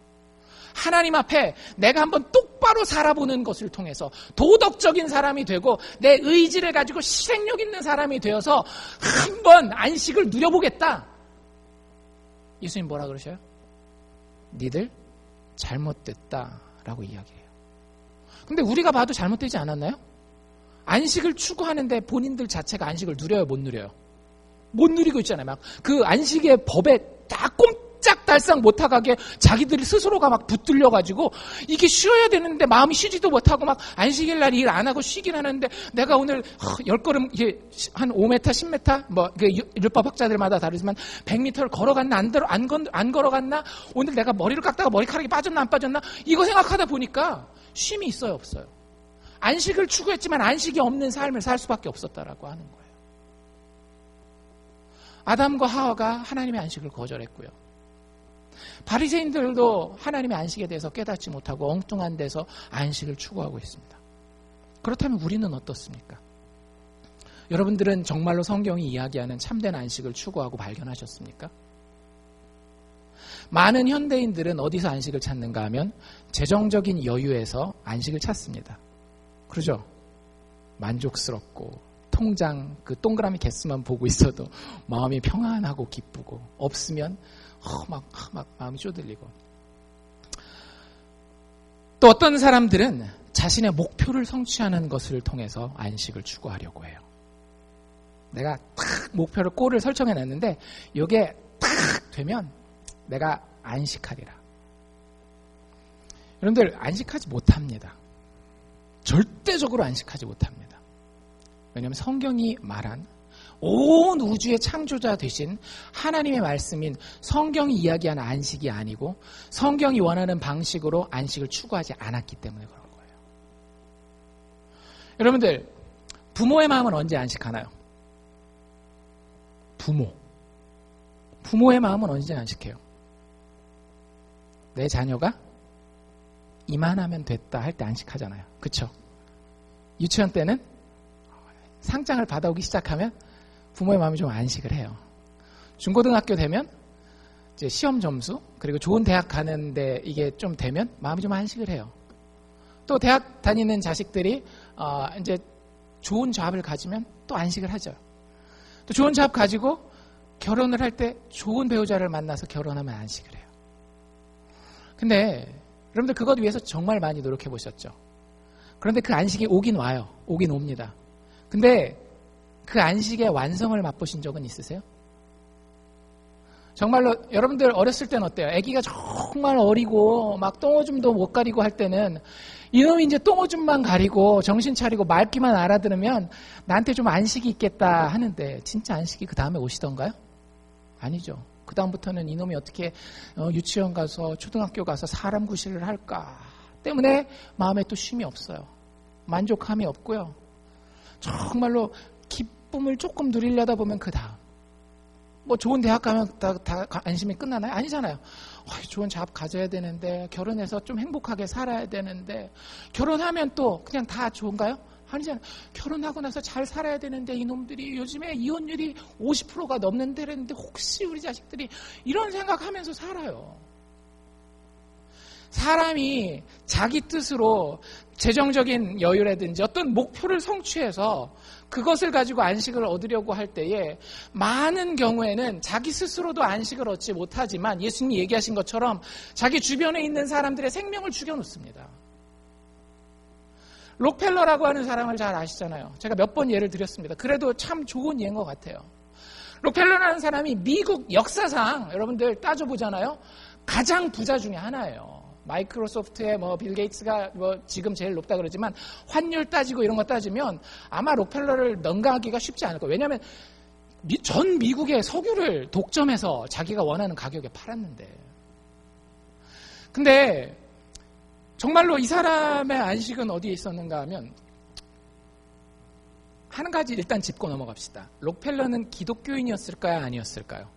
Speaker 1: 하나님 앞에 내가 한번 똑바로 살아보는 것을 통해서 도덕적인 사람이 되고 내 의지를 가지고 실행력 있는 사람이 되어서 한번 안식을 누려보겠다. 예수님 뭐라 그러셔요? 니들 잘못됐다라고 이야기해요. 근데 우리가 봐도 잘못되지 않았나요? 안식을 추구하는데 본인들 자체가 안식을 누려요, 못 누려요? 못 누리고 있잖아요. 막 그 안식의 법에 딱 꼼짝달싹 못하게 자기들이 스스로가 막 붙들려가지고 이게 쉬어야 되는데 마음이 쉬지도 못하고 막 안식일 날 일 안 하고 쉬긴 하는데 내가 오늘 10걸음, 이게 한 5m, 10m, 뭐, 율법 학자들마다 다르지만 100m를 걸어갔나, 안 걸어갔나, 오늘 내가 머리를 깎다가 머리카락이 빠졌나, 안 빠졌나, 이거 생각하다 보니까 쉼이 있어요, 없어요? 안식을 추구했지만 안식이 없는 삶을 살 수밖에 없었다라고 하는 거예요. 아담과 하와가 하나님의 안식을 거절했고요. 바리새인들도 하나님의 안식에 대해서 깨닫지 못하고 엉뚱한 데서 안식을 추구하고 있습니다. 그렇다면 우리는 어떻습니까? 여러분들은 정말로 성경이 이야기하는 참된 안식을 추구하고 발견하셨습니까? 많은 현대인들은 어디서 안식을 찾는가 하면 재정적인 여유에서 안식을 찾습니다. 그러죠? 만족스럽고 통장 그 동그라미 개수만 보고 있어도 마음이 평안하고 기쁘고 없으면 막 마음이 쪼들리고. 또 어떤 사람들은 자신의 목표를 성취하는 것을 통해서 안식을 추구하려고 해요. 내가 딱 목표를 골을 설정해놨는데 이게 딱 되면 내가 안식하리라. 여러분들 안식하지 못합니다. 절대적으로 안식하지 못합니다. 왜냐하면 성경이 말한 온 우주의 창조자 되신 하나님의 말씀인 성경이 이야기하는 안식이 아니고 성경이 원하는 방식으로 안식을 추구하지 않았기 때문에 그런 거예요. 여러분들 부모의 마음은 언제 안식하나요? 부모의 마음은 언제 안식해요? 내 자녀가 이만하면 됐다 할 때 안식하잖아요. 그렇죠? 유치원 때는 상장을 받아오기 시작하면 부모의 마음이 좀 안식을 해요. 중고등학교 되면 이제 시험 점수 그리고 좋은 대학 가는데 이게 좀 되면 마음이 좀 안식을 해요. 또 대학 다니는 자식들이 이제 좋은 잡을 가지면 또 안식을 하죠. 또 좋은 잡 가지고 결혼을 할 때 좋은 배우자를 만나서 결혼하면 안식을 해요. 근데 여러분들 그것 위해서 정말 많이 노력해 보셨죠? 그런데 그 안식이 오긴 와요. 오긴 옵니다. 근데 그 안식의 완성을 맛보신 적은 있으세요? 정말로 여러분들 어렸을 때는 어때요? 아기가 정말 어리고 막 똥오줌도 못 가리고 할 때는 이놈이 이제 똥오줌만 가리고 정신 차리고 말귀만 알아들으면 나한테 좀 안식이 있겠다 하는데 진짜 안식이 그 다음에 오시던가요? 아니죠. 그 다음부터는 이놈이 어떻게 유치원 가서 초등학교 가서 사람 구실을 할까 때문에 마음에 또 쉼이 없어요. 만족함이 없고요. 정말로 기쁨을 조금 누리려다 보면 그 다음 뭐 좋은 대학 가면 다 안심이 끝나나요? 아니잖아요. 좋은 잡 가져야 되는데 결혼해서 좀 행복하게 살아야 되는데 결혼하면 또 그냥 다 좋은가요? 아니잖아요. 결혼하고 나서 잘 살아야 되는데 이놈들이 요즘에 이혼율이 50%가 넘는다는데 혹시 우리 자식들이 이런 생각하면서 살아요. 사람이 자기 뜻으로 재정적인 여유라든지 어떤 목표를 성취해서 그것을 가지고 안식을 얻으려고 할 때에 많은 경우에는 자기 스스로도 안식을 얻지 못하지만 예수님이 얘기하신 것처럼 자기 주변에 있는 사람들의 생명을 죽여놓습니다. 록펠러라고 하는 사람을 잘 아시잖아요. 제가 몇 번 예를 드렸습니다. 그래도 참 좋은 예인 것 같아요. 록펠러라는 사람이 미국 역사상 여러분들 따져보잖아요. 가장 부자 중에 하나예요. 마이크로소프트의 빌 게이츠가 지금 제일 높다 그러지만 환율 따지고 이런 거 따지면 아마 록펠러를 능가하기가 쉽지 않을 거예요. 왜냐하면 전 미국의 석유를 독점해서 자기가 원하는 가격에 팔았는데. 근데 정말로 이 사람의 안식은 어디에 있었는가 하면 한 가지 일단 짚고 넘어갑시다. 록펠러는 기독교인이었을까요? 아니었을까요?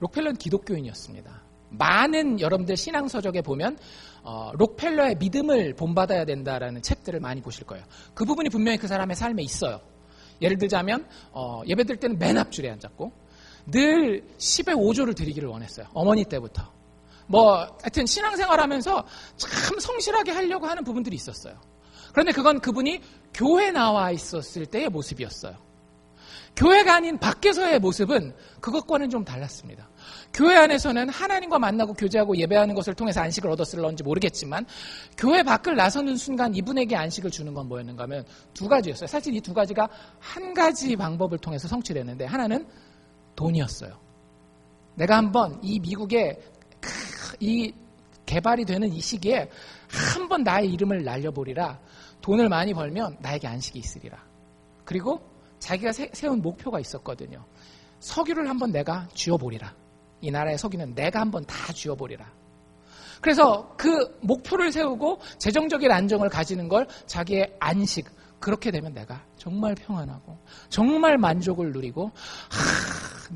Speaker 1: 록펠러는 기독교인이었습니다. 많은 여러분들 신앙서적에 보면 록펠러의 믿음을 본받아야 된다라는 책들을 많이 보실 거예요. 그 부분이 분명히 그 사람의 삶에 있어요. 예를 들자면 예배 드릴 때는 맨 앞줄에 앉았고 늘 10의 5조를 드리기를 원했어요. 어머니 때부터. 하여튼 신앙생활하면서 참 성실하게 하려고 하는 부분들이 있었어요. 그런데 그건 그분이 교회 나와 있었을 때의 모습이었어요. 교회가 아닌 밖에서의 모습은 그것과는 좀 달랐습니다. 교회 안에서는 하나님과 만나고 교제하고 예배하는 것을 통해서 안식을 얻었을런지 모르겠지만 교회 밖을 나서는 순간 이분에게 안식을 주는 건 뭐였는가 하면 두 가지였어요. 사실 이 두 가지가 한 가지 방법을 통해서 성취됐는데 하나는 돈이었어요. 내가 한번 이 미국에 이 개발이 되는 이 시기에 한번 나의 이름을 날려보리라. 돈을 많이 벌면 나에게 안식이 있으리라. 그리고 자기가 세운 목표가 있었거든요. 석유를 한번 내가 쥐어보리라. 이 나라의 석유는 내가 한번 다 쥐어보리라. 그래서 그 목표를 세우고 재정적인 안정을 가지는 걸 자기의 안식, 그렇게 되면 내가 정말 평안하고 정말 만족을 누리고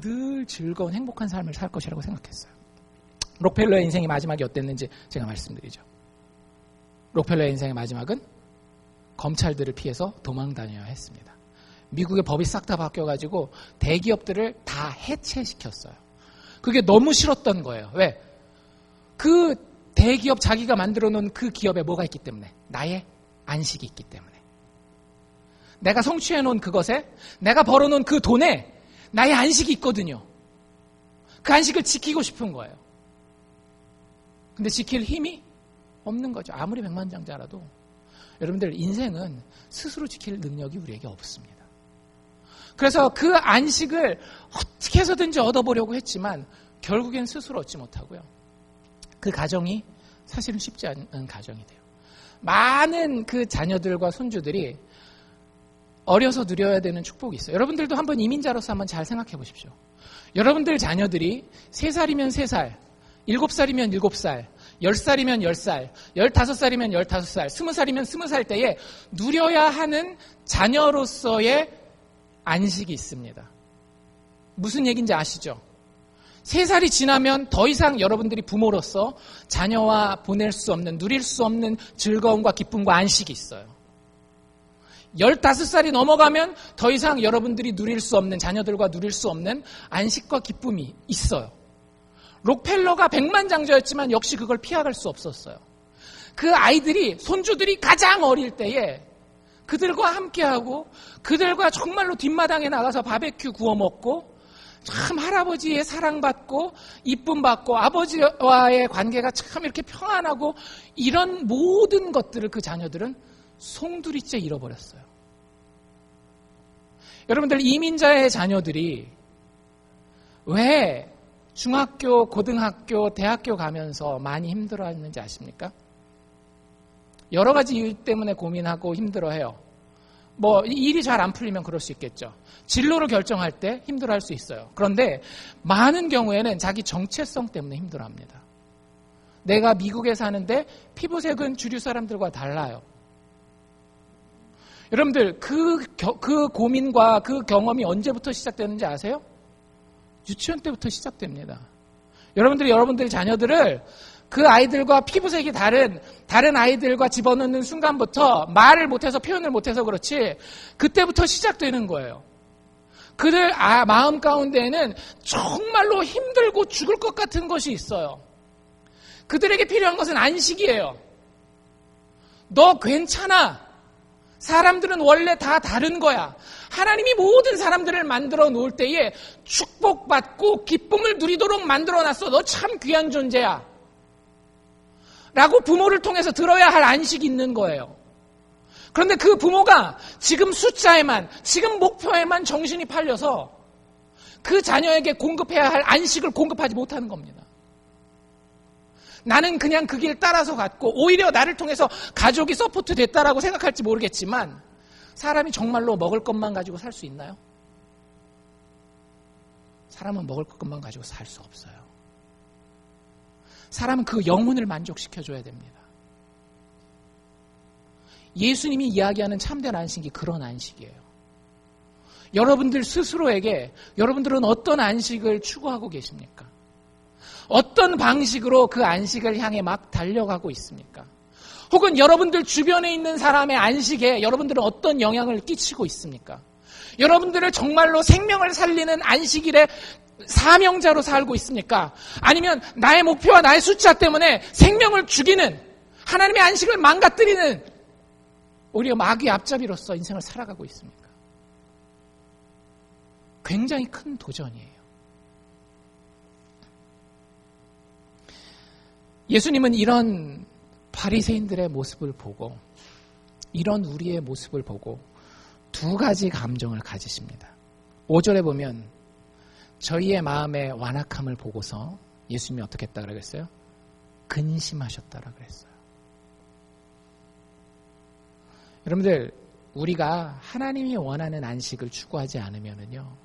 Speaker 1: 늘 즐거운 행복한 삶을 살 것이라고 생각했어요. 록펠러의 인생의 마지막이 어땠는지 제가 말씀드리죠. 록펠러의 인생의 마지막은 검찰들을 피해서 도망 다녀야 했습니다. 미국의 법이 싹 다 바뀌어가지고 대기업들을 다 해체시켰어요. 그게 너무 싫었던 거예요. 왜? 그 대기업 자기가 만들어 놓은 그 기업에 뭐가 있기 때문에? 나의 안식이 있기 때문에. 내가 성취해 놓은 그것에, 내가 벌어 놓은 그 돈에 나의 안식이 있거든요. 그 안식을 지키고 싶은 거예요. 근데 지킬 힘이 없는 거죠. 아무리 백만장자라도. 여러분들, 인생은 스스로 지킬 능력이 우리에게 없습니다. 그래서 그 안식을 어떻게 해서든지 얻어보려고 했지만 결국엔 스스로 얻지 못하고요. 그 가정이 사실은 쉽지 않은 가정이 돼요. 많은 그 자녀들과 손주들이 어려서 누려야 되는 축복이 있어요. 여러분들도 한번 이민자로서 한번 잘 생각해 보십시오. 여러분들 자녀들이 3살이면 3살, 7살이면 7살, 10살이면 10살, 15살이면 15살, 20살이면 20살 때에 누려야 하는 자녀로서의 안식이 있습니다. 무슨 얘기인지 아시죠? 3살이 지나면 더 이상 여러분들이 부모로서 자녀와 보낼 수 없는, 누릴 수 없는 즐거움과 기쁨과 안식이 있어요. 15살이 넘어가면 더 이상 여러분들이 누릴 수 없는, 자녀들과 누릴 수 없는 안식과 기쁨이 있어요. 록펠러가 백만장자였지만 역시 그걸 피해갈 수 없었어요. 그 아이들이, 손주들이 가장 어릴 때에 그들과 함께하고 그들과 정말로 뒷마당에 나가서 바베큐 구워 먹고 참 할아버지의 사랑받고 이쁨받고 아버지와의 관계가 참 이렇게 평안하고 이런 모든 것들을 그 자녀들은 송두리째 잃어버렸어요. 여러분들, 이민자의 자녀들이 왜 중학교, 고등학교, 대학교 가면서 많이 힘들어했는지 아십니까? 여러 가지 이유 때문에 고민하고 힘들어해요. 일이 잘 안 풀리면 그럴 수 있겠죠. 진로를 결정할 때 힘들어할 수 있어요. 그런데 많은 경우에는 자기 정체성 때문에 힘들어합니다. 내가 미국에 사는데 피부색은 주류 사람들과 달라요. 여러분들, 그 고민과 그 경험이 언제부터 시작되는지 아세요? 유치원 때부터 시작됩니다. 여러분들의 자녀들을 그 아이들과 피부색이 다른 아이들과 집어넣는 순간부터 말을 못해서 표현을 못해서 그렇지 그때부터 시작되는 거예요. 그들 마음 가운데에는 정말로 힘들고 죽을 것 같은 것이 있어요. 그들에게 필요한 것은 안식이에요. 너 괜찮아. 사람들은 원래 다 다른 거야. 하나님이 모든 사람들을 만들어 놓을 때에 축복받고 기쁨을 누리도록 만들어놨어. 너 참 귀한 존재야. 라고 부모를 통해서 들어야 할 안식이 있는 거예요. 그런데 그 부모가 지금 숫자에만, 지금 목표에만 정신이 팔려서 그 자녀에게 공급해야 할 안식을 공급하지 못하는 겁니다. 나는 그냥 그 길 따라서 갔고 오히려 나를 통해서 가족이 서포트 됐다라고 생각할지 모르겠지만 사람이 정말로 먹을 것만 가지고 살 수 있나요? 사람은 먹을 것만 가지고 살 수 없어요. 사람은 그 영혼을 만족시켜줘야 됩니다. 예수님이 이야기하는 참된 안식이 그런 안식이에요. 여러분들 스스로에게 여러분들은 어떤 안식을 추구하고 계십니까? 어떤 방식으로 그 안식을 향해 막 달려가고 있습니까? 혹은 여러분들 주변에 있는 사람의 안식에 여러분들은 어떤 영향을 끼치고 있습니까? 여러분들을 정말로 생명을 살리는 안식일의 사명자로 살고 있습니까? 아니면 나의 목표와 나의 숫자 때문에 생명을 죽이는 하나님의 안식을 망가뜨리는 오히려 마귀의 앞잡이로서 인생을 살아가고 있습니까? 굉장히 큰 도전이에요. 예수님은 이런 바리새인들의 모습을 보고 이런 우리의 모습을 보고 두 가지 감정을 가지십니다. 5절에 보면 저희의 마음의 완악함을 보고서 예수님이 어떻게 했다고 그랬어요? 근심하셨다고 그랬어요. 여러분들 우리가 하나님이 원하는 안식을 추구하지 않으면요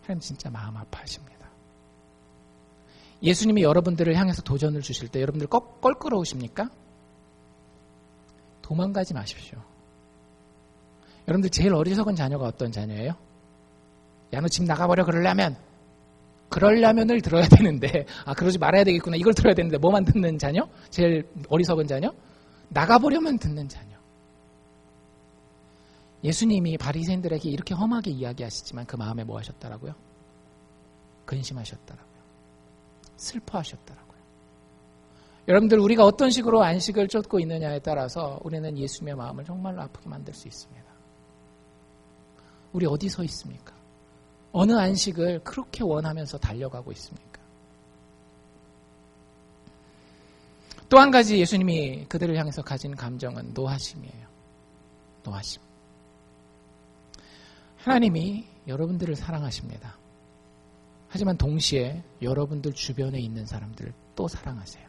Speaker 1: 하나님 진짜 마음 아파하십니다. 예수님이 여러분들을 향해서 도전을 주실 때 여러분들 껄끄러우십니까? 도망가지 마십시오. 여러분들 제일 어리석은 자녀가 어떤 자녀예요? 야, 너 집 나가버려 그러려면을 들어야 되는데 그러지 말아야 되겠구나 이걸 들어야 되는데 뭐만 듣는 자녀? 제일 어리석은 자녀? 나가버려만 듣는 자녀. 예수님이 바리새인들에게 이렇게 험하게 이야기하시지만 그 마음에 뭐 하셨더라고요? 근심하셨더라고요. 슬퍼하셨더라고요. 여러분들 우리가 어떤 식으로 안식을 쫓고 있느냐에 따라서 우리는 예수님의 마음을 정말로 아프게 만들 수 있습니다. 우리 어디 서 있습니까? 어느 안식을 그렇게 원하면서 달려가고 있습니까? 또 한 가지 예수님이 그들을 향해서 가진 감정은 노하심이에요. 노하심. 하나님이 여러분들을 사랑하십니다. 하지만 동시에 여러분들 주변에 있는 사람들을 또 사랑하세요.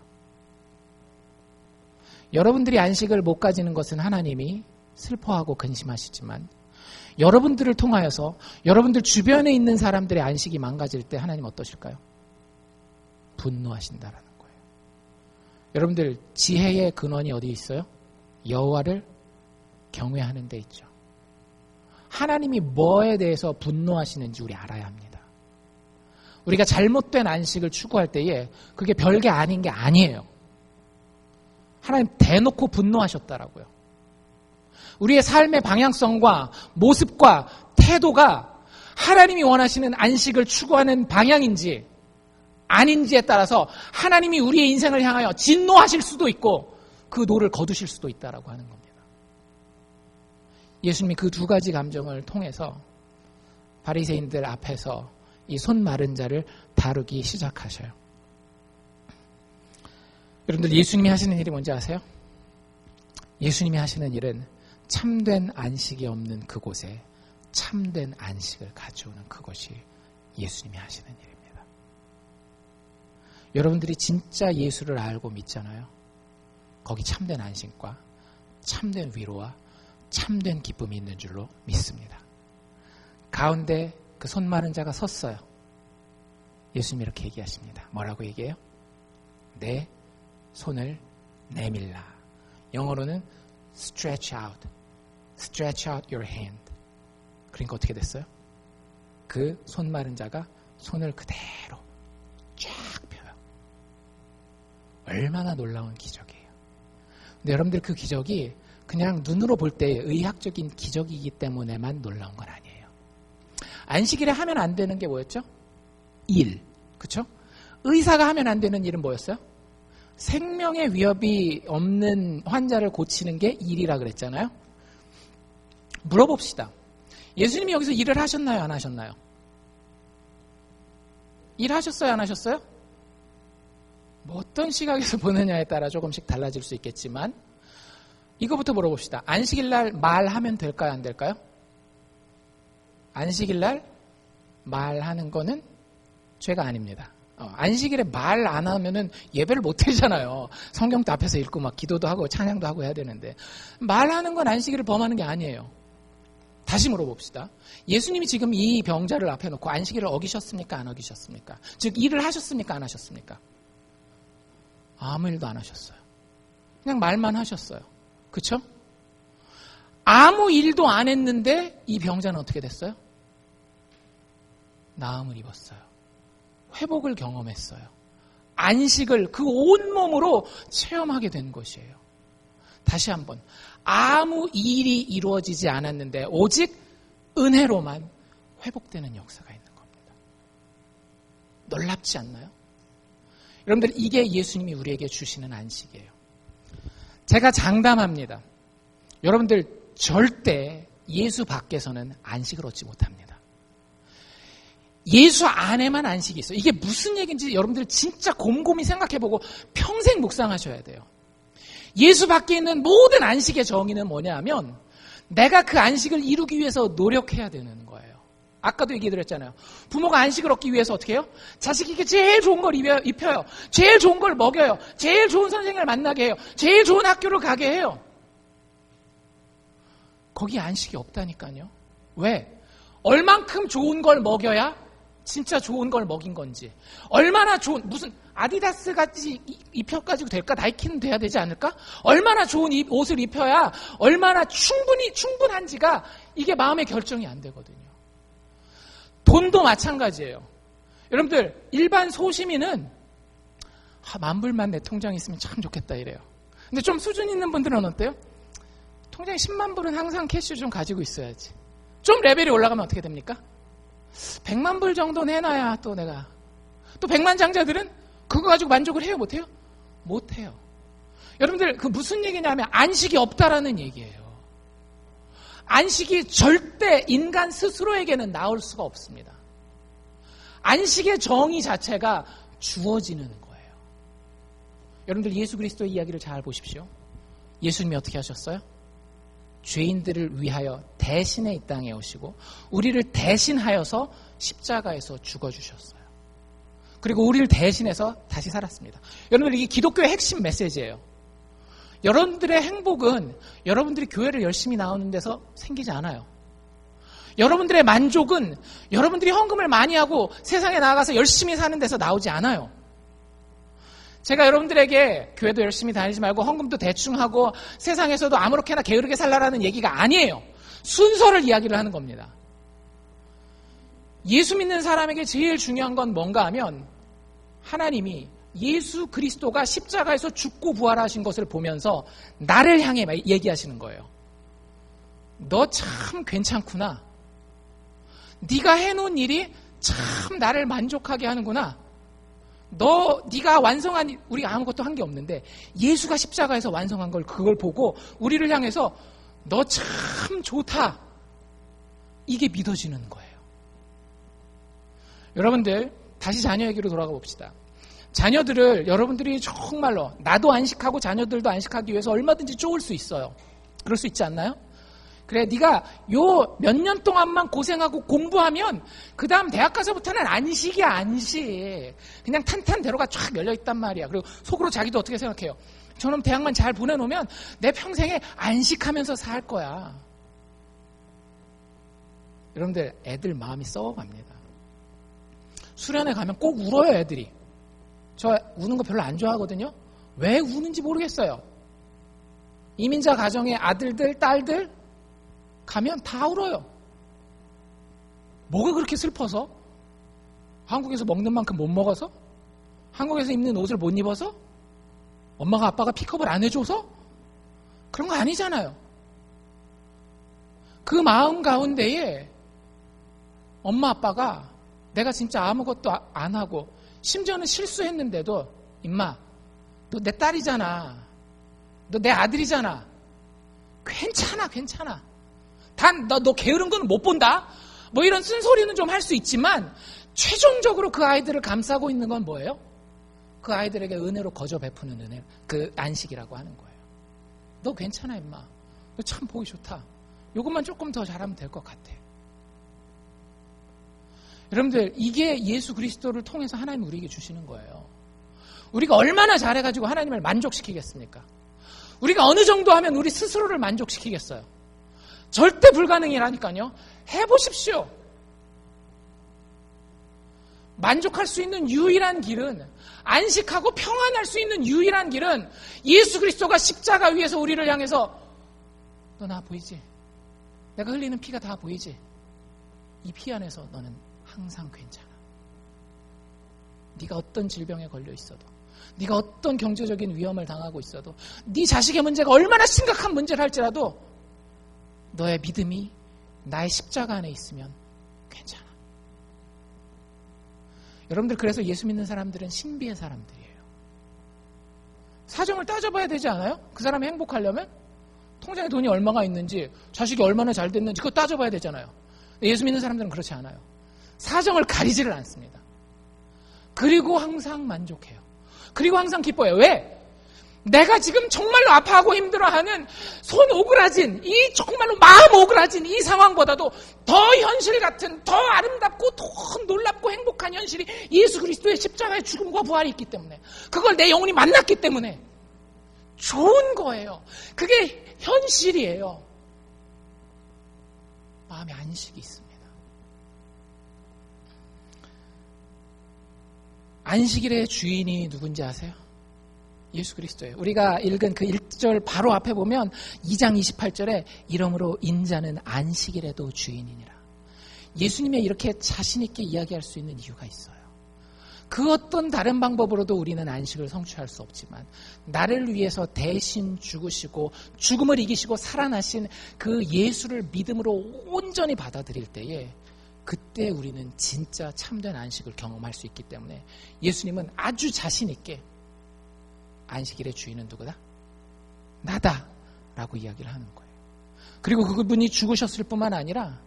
Speaker 1: 여러분들이 안식을 못 가지는 것은 하나님이 슬퍼하고 근심하시지만 여러분들을 통하여서 여러분들 주변에 있는 사람들의 안식이 망가질 때 하나님 어떠실까요? 분노하신다라는 거예요. 여러분들 지혜의 근원이 어디 있어요? 여호와를 경외하는 데 있죠. 하나님이 뭐에 대해서 분노하시는지 우리 알아야 합니다. 우리가 잘못된 안식을 추구할 때에 그게 별게 아닌 게 아니에요. 하나님 대놓고 분노하셨다라고요. 우리의 삶의 방향성과 모습과 태도가 하나님이 원하시는 안식을 추구하는 방향인지 아닌지에 따라서 하나님이 우리의 인생을 향하여 진노하실 수도 있고 그 노를 거두실 수도 있다라고 하는 겁니다. 예수님이 그 두 가지 감정을 통해서 바리새인들 앞에서 이 손 마른 자를 다루기 시작하셔요. 여러분들 예수님이 하시는 일이 뭔지 아세요? 예수님이 하시는 일은 참된 안식이 없는 그곳에 참된 안식을 가져오는 그것이 예수님이 하시는 일입니다. 여러분들이 진짜 예수를 알고 믿잖아요. 거기 참된 안식과 참된 위로와 참된 기쁨이 있는 줄로 믿습니다. 가운데 그 손 마른 자가 섰어요. 예수님이 이렇게 얘기하십니다. 뭐라고 얘기해요? 내 손을 내밀라. 영어로는 stretch out your hand. 그러니까 어떻게 됐어요? 그 손 마른 자가 손을 그대로 쫙 펴요. 얼마나 놀라운 기적이에요. 근데 여러분들 그 기적이 그냥 눈으로 볼 때 의학적인 기적이기 때문에만 놀라운 건 아니에요. 안식일에 하면 안 되는 게 뭐였죠? 일. 그렇죠? 의사가 하면 안 되는 일은 뭐였어요? 생명의 위협이 없는 환자를 고치는 게 일이라 그랬잖아요. 물어봅시다. 예수님이 여기서 일을 하셨나요? 안 하셨나요? 일하셨어요? 안 하셨어요? 뭐 어떤 시각에서 보느냐에 따라 조금씩 달라질 수 있겠지만 이거부터 물어봅시다. 안식일날 말하면 될까요? 안 될까요? 안식일날 말하는 거는 죄가 아닙니다. 안식일에 말 안 하면은 예배를 못 드리잖아요. 성경도 앞에서 읽고 막 기도도 하고 찬양도 하고 해야 되는데 말하는 건 안식일을 범하는 게 아니에요. 다시 물어봅시다. 예수님이 지금 이 병자를 앞에 놓고 안식일을 어기셨습니까? 안 어기셨습니까? 즉 일을 하셨습니까? 안 하셨습니까? 아무 일도 안 하셨어요. 그냥 말만 하셨어요. 그렇죠? 아무 일도 안 했는데 이 병자는 어떻게 됐어요? 나음을 입었어요. 회복을 경험했어요. 안식을 그 온몸으로 체험하게 된 것이에요. 다시 한번, 아무 일이 이루어지지 않았는데 오직 은혜로만 회복되는 역사가 있는 겁니다. 놀랍지 않나요? 여러분들, 이게 예수님이 우리에게 주시는 안식이에요. 제가 장담합니다. 여러분들 절대 예수 밖에서는 안식을 얻지 못합니다. 예수 안에만 안식이 있어요. 이게 무슨 얘기인지 여러분들 진짜 곰곰이 생각해보고 평생 묵상하셔야 돼요. 예수 밖에 있는 모든 안식의 정의는 뭐냐 하면 내가 그 안식을 이루기 위해서 노력해야 되는 거예요. 아까도 얘기드렸잖아요. 부모가 안식을 얻기 위해서 어떻게 해요? 자식에게 제일 좋은 걸 입혀요. 제일 좋은 걸 먹여요. 제일 좋은 선생님을 만나게 해요. 제일 좋은 학교를 가게 해요. 거기 안식이 없다니까요. 왜? 얼만큼 좋은 걸 먹여야 진짜 좋은 걸 먹인 건지, 얼마나 좋은, 무슨 아디다스같이 입혀가지고 될까? 나이키는 돼야 되지 않을까? 얼마나 좋은 옷을 입혀야 얼마나 충분한지가 이게 마음의 결정이 안 되거든요. 돈도 마찬가지예요. 여러분들, 일반 소시민은 10,000불만 내 통장에 있으면 참 좋겠다 이래요. 근데 좀 수준 있는 분들은 어때요? 통장에 10만 불은 항상 캐시를 좀 가지고 있어야지. 좀 레벨이 올라가면 어떻게 됩니까? 100만 불 정도는 해놔야 또 내가. 또 100만 장자들은 그거 가지고 만족을 해요, 못해요? 못해요. 여러분들, 그 무슨 얘기냐면 안식이 없다라는 얘기예요. 안식이 절대 인간 스스로에게는 나올 수가 없습니다. 안식의 정의 자체가 주어지는 거예요. 여러분들, 예수 그리스도의 이야기를 잘 보십시오. 예수님이 어떻게 하셨어요? 죄인들을 위하여 대신에 이 땅에 오시고 우리를 대신하여서 십자가에서 죽어주셨어요. 그리고 우리를 대신해서 다시 살았습니다. 여러분들, 이게 기독교의 핵심 메시지예요. 여러분들의 행복은 여러분들이 교회를 열심히 나오는 데서 생기지 않아요. 여러분들의 만족은 여러분들이 헌금을 많이 하고 세상에 나가서 열심히 사는 데서 나오지 않아요. 제가 여러분들에게 교회도 열심히 다니지 말고 헌금도 대충 하고 세상에서도 아무렇게나 게으르게 살라라는 얘기가 아니에요. 순서를 이야기를 하는 겁니다. 예수 믿는 사람에게 제일 중요한 건 뭔가 하면 하나님이 예수 그리스도가 십자가에서 죽고 부활하신 것을 보면서 나를 향해 얘기하시는 거예요. 너 참 괜찮구나. 네가 해놓은 일이 참 나를 만족하게 하는구나. 네가 완성한, 우리가 아무것도 한 게 없는데 예수가 십자가에서 완성한 걸, 그걸 보고 우리를 향해서 너 참 좋다, 이게 믿어지는 거예요. 여러분들, 다시 자녀 얘기로 돌아가 봅시다. 자녀들을 여러분들이 정말로, 나도 안식하고 자녀들도 안식하기 위해서 얼마든지 쪼을 수 있어요. 그럴 수 있지 않나요? 그래, 네가 요 몇 년 동안만 고생하고 공부하면 그 다음 대학 가서부터는 안식이야, 안식. 그냥 탄탄대로가 쫙 열려있단 말이야. 그리고 속으로 자기도 어떻게 생각해요? 저놈 대학만 잘 보내놓으면 내 평생에 안식하면서 살 거야. 여러분들, 애들 마음이 썩어갑니다. 수련회 가면 꼭 울어요, 애들이. 저 우는 거 별로 안 좋아하거든요. 왜 우는지 모르겠어요. 이민자 가정의 아들들, 딸들 가면 다 울어요. 뭐가 그렇게 슬퍼서? 한국에서 먹는 만큼 못 먹어서? 한국에서 입는 옷을 못 입어서? 엄마가 아빠가 픽업을 안 해줘서? 그런 거 아니잖아요. 그 마음 가운데에 엄마 아빠가 내가 진짜 아무것도 안 하고 심지어는 실수했는데도, 임마, 너 내 딸이잖아. 너 내 아들이잖아. 괜찮아. 너 게으른 건 못 본다? 뭐 이런 쓴소리는 좀 할 수 있지만 최종적으로 그 아이들을 감싸고 있는 건 뭐예요? 그 아이들에게 은혜로 거저 베푸는 은혜, 그 안식이라고 하는 거예요. 너 괜찮아, 임마. 너 참 보기 좋다. 이것만 조금 더 잘하면 될 것 같아. 여러분들, 이게 예수 그리스도를 통해서 하나님이 우리에게 주시는 거예요. 우리가 얼마나 잘해가지고 하나님을 만족시키겠습니까? 우리가 어느 정도 하면 우리 스스로를 만족시키겠어요? 절대 불가능이라니까요. 해보십시오. 만족할 수 있는 유일한 길은, 안식하고 평안할 수 있는 유일한 길은 예수 그리스도가 십자가 위에서 우리를 향해서 너 나 보이지? 내가 흘리는 피가 다 보이지? 이 피 안에서 너는 항상 괜찮아.
Speaker 2: 네가 어떤 질병에 걸려 있어도, 네가 어떤 경제적인 위험을 당하고 있어도, 네 자식의 문제가 얼마나 심각한 문제를 할지라도 너의 믿음이 나의 십자가 안에 있으면 괜찮아. 여러분들, 그래서 예수 믿는 사람들은 신비의 사람들이에요. 사정을 따져봐야 되지 않아요? 그 사람이 행복하려면 통장에 돈이 얼마가 있는지, 자식이 얼마나 잘 됐는지 그거 따져봐야 되잖아요. 예수 믿는 사람들은 그렇지 않아요. 사정을 가리지를 않습니다. 그리고 항상 만족해요. 그리고 항상 기뻐요. 왜? 내가 지금 정말로 아파하고 힘들어하는 손 오그라진, 이 정말로 마음 오그라진 이 상황보다도 더 현실 같은, 더 아름답고 더 놀랍고 행복한 현실이 예수 그리스도의 십자가의 죽음과 부활이 있기 때문에, 그걸 내 영혼이 만났기 때문에 좋은 거예요. 그게 현실이에요. 마음에 안식이 있습니다. 안식일의 주인이 누군지 아세요? 예수 그리스도예요. 우리가 읽은 그 1절 바로 앞에 보면 2장 28절에 이러므로 인자는 안식일에도 주인이니라. 예수님의 이렇게 자신 있게 이야기할 수 있는 이유가 있어요. 그 어떤 다른 방법으로도 우리는 안식을 성취할 수 없지만, 나를 위해서 대신 죽으시고 죽음을 이기시고 살아나신 그 예수를 믿음으로 온전히 받아들일 때에, 그때 우리는 진짜 참된 안식을 경험할 수 있기 때문에 예수님은 아주 자신 있게 안식일의 주인은 누구다? 나다! 라고 이야기를 하는 거예요. 그리고 그분이 죽으셨을 뿐만 아니라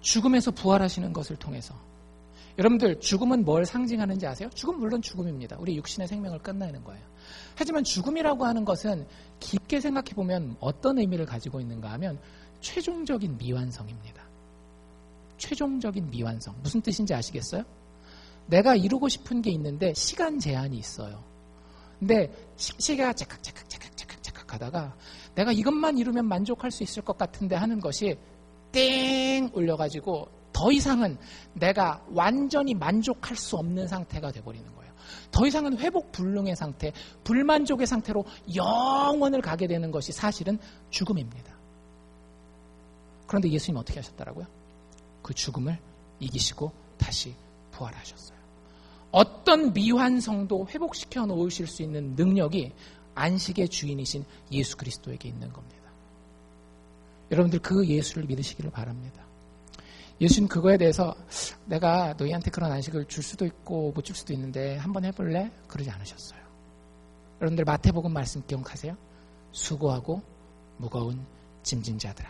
Speaker 2: 죽음에서 부활하시는 것을 통해서, 여러분들, 죽음은 뭘 상징하는지 아세요? 죽음 물론 죽음입니다. 우리 육신의 생명을 끝내는 거예요. 하지만 죽음이라고 하는 것은 깊게 생각해 보면 어떤 의미를 가지고 있는가 하면 최종적인 미완성입니다. 최종적인 미완성. 무슨 뜻인지 아시겠어요? 내가 이루고 싶은 게 있는데 시간 제한이 있어요. 근데 시계가 째깍 하다가 내가 이것만 이루면 만족할 수 있을 것 같은데 하는 것이 땡 울려가지고 더 이상은 내가 완전히 만족할 수 없는 상태가 돼버리는 거예요. 더 이상은 회복 불능의 상태, 불만족의 상태로 영원을 가게 되는 것이 사실은 죽음입니다. 그런데 예수님 어떻게 하셨더라고요? 그 죽음을 이기시고 다시 부활하셨어요. 어떤 미완성도 회복시켜 놓으실 수 있는 능력이 안식의 주인이신 예수 그리스도에게 있는 겁니다. 여러분들, 그 예수를 믿으시기를 바랍니다. 예수님 그거에 대해서 내가 너희한테 그런 안식을 줄 수도 있고 못 줄 수도 있는데 한번 해볼래? 그러지 않으셨어요. 여러분들, 마태복음 말씀 기억하세요? 수고하고 무거운 짐진 자들아.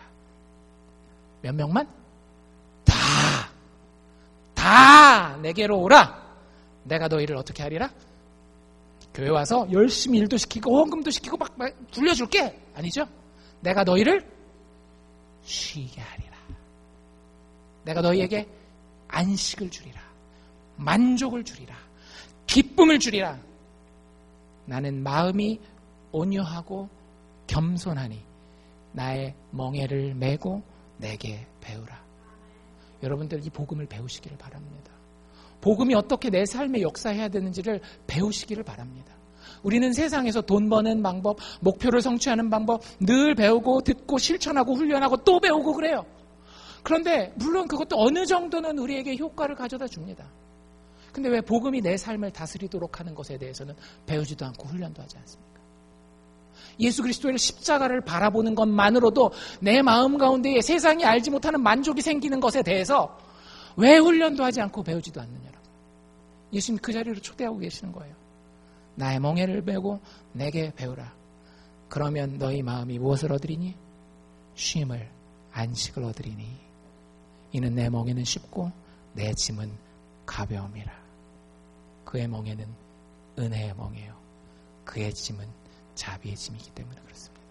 Speaker 2: 몇 명만? 다 내게로 오라. 내가 너희를 어떻게 하리라? 교회 와서 열심히 일도 시키고 헌금도 시키고 막 불려줄게. 아니죠? 내가 너희를 쉬게 하리라. 내가 너희에게 안식을 주리라. 만족을 주리라. 기쁨을 주리라. 나는 마음이 온유하고 겸손하니 나의 멍에를 메고 내게 배우라. 여러분들, 이 복음을 배우시기를 바랍니다. 복음이 어떻게 내 삶에 역사해야 되는지를 배우시기를 바랍니다. 우리는 세상에서 돈 버는 방법, 목표를 성취하는 방법 늘 배우고 듣고 실천하고 훈련하고 또 배우고 그래요. 그런데 물론 그것도 어느 정도는 우리에게 효과를 가져다 줍니다. 근데 왜 복음이 내 삶을 다스리도록 하는 것에 대해서는 배우지도 않고 훈련도 하지 않습니까? 예수 그리스도의 십자가를 바라보는 것만으로도 내 마음 가운데에 세상이 알지 못하는 만족이 생기는 것에 대해서 왜 훈련도 하지 않고 배우지도 않느냐라고. 예수님 그 자리로 초대하고 계시는 거예요. 나의 멍에를 메고 내게 배우라. 그러면 너희 마음이 무엇을 얻으리니? 쉼을, 안식을 얻으리니. 이는 내 멍에는 쉽고 내 짐은 가벼움이라. 그의 멍에는 은혜의 멍에요. 그의 짐은 자비의 짐이기 때문에 그렇습니다.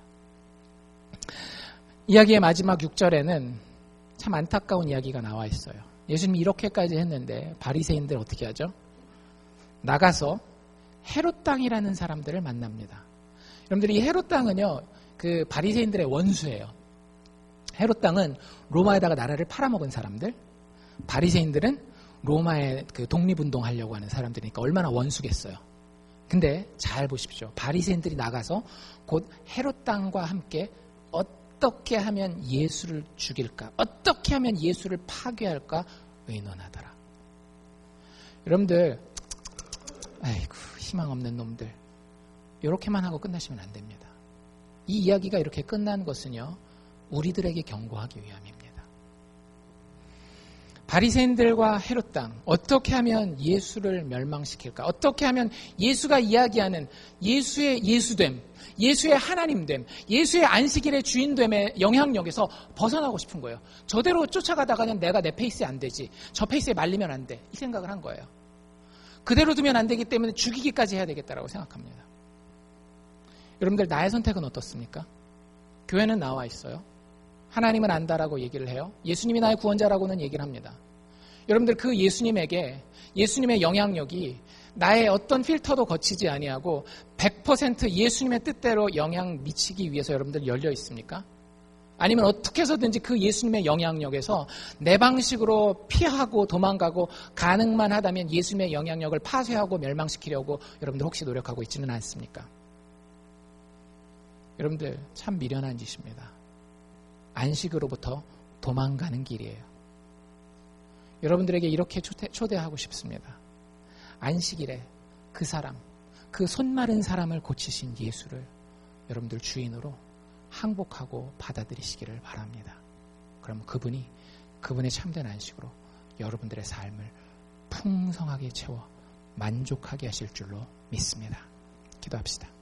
Speaker 2: 이야기의 마지막 6절에는 참 안타까운 이야기가 나와 있어요. 예수님이 이렇게까지 했는데 바리새인들 어떻게 하죠? 나가서 헤롯 당이라는 사람들을 만납니다. 여러분들이 이 헤롯 당은요, 그 바리새인들의 원수예요. 헤롯 당은 로마에다가 나라를 팔아먹은 사람들, 바리새인들은 로마에 그 독립운동 하려고 하는 사람들이니까 얼마나 원수겠어요. 근데 잘 보십시오. 바리새인들이 나가서 곧 헤롯 당과 함께 어떻게 하면 예수를 죽일까? 어떻게 하면 예수를 파괴할까? 의논하더라. 여러분들, 아이고 희망 없는 놈들 이렇게만 하고 끝나시면 안 됩니다. 이 이야기가 이렇게 끝난 것은요, 우리들에게 경고하기 위함입니다. 바리새인들과 헤롯 땅, 어떻게 하면 예수를 멸망시킬까? 어떻게 하면 예수가 이야기하는 예수의 예수됨, 예수의 하나님됨, 예수의 안식일의 주인됨의 영향력에서 벗어나고 싶은 거예요. 저대로 쫓아가다가는 내가 내 페이스에 안 되지, 저 페이스에 말리면 안 돼, 이 생각을 한 거예요. 그대로 두면 안 되기 때문에 죽이기까지 해야 되겠다라고 생각합니다. 여러분들, 나의 선택은 어떻습니까? 교회는 나와 있어요. 하나님은 안다라고 얘기를 해요. 예수님이 나의 구원자라고는 얘기를 합니다. 여러분들, 그 예수님에게 예수님의 영향력이 나의 어떤 필터도 거치지 아니하고 100% 예수님의 뜻대로 영향 미치기 위해서 여러분들 열려 있습니까? 아니면 어떻게 해서든지 그 예수님의 영향력에서 내 방식으로 피하고 도망가고 가능만 하다면 예수님의 영향력을 파쇄하고 멸망시키려고 여러분들 혹시 노력하고 있지는 않습니까? 여러분들, 참 미련한 짓입니다. 안식으로부터 도망가는 길이에요. 여러분들에게 이렇게 초대하고 싶습니다. 안식일에 그 사람, 그 손마른 사람을 고치신 예수를 여러분들 주인으로 항복하고 받아들이시기를 바랍니다. 그럼 그분의 참된 안식으로 여러분들의 삶을 풍성하게 채워 만족하게 하실 줄로 믿습니다. 기도합시다.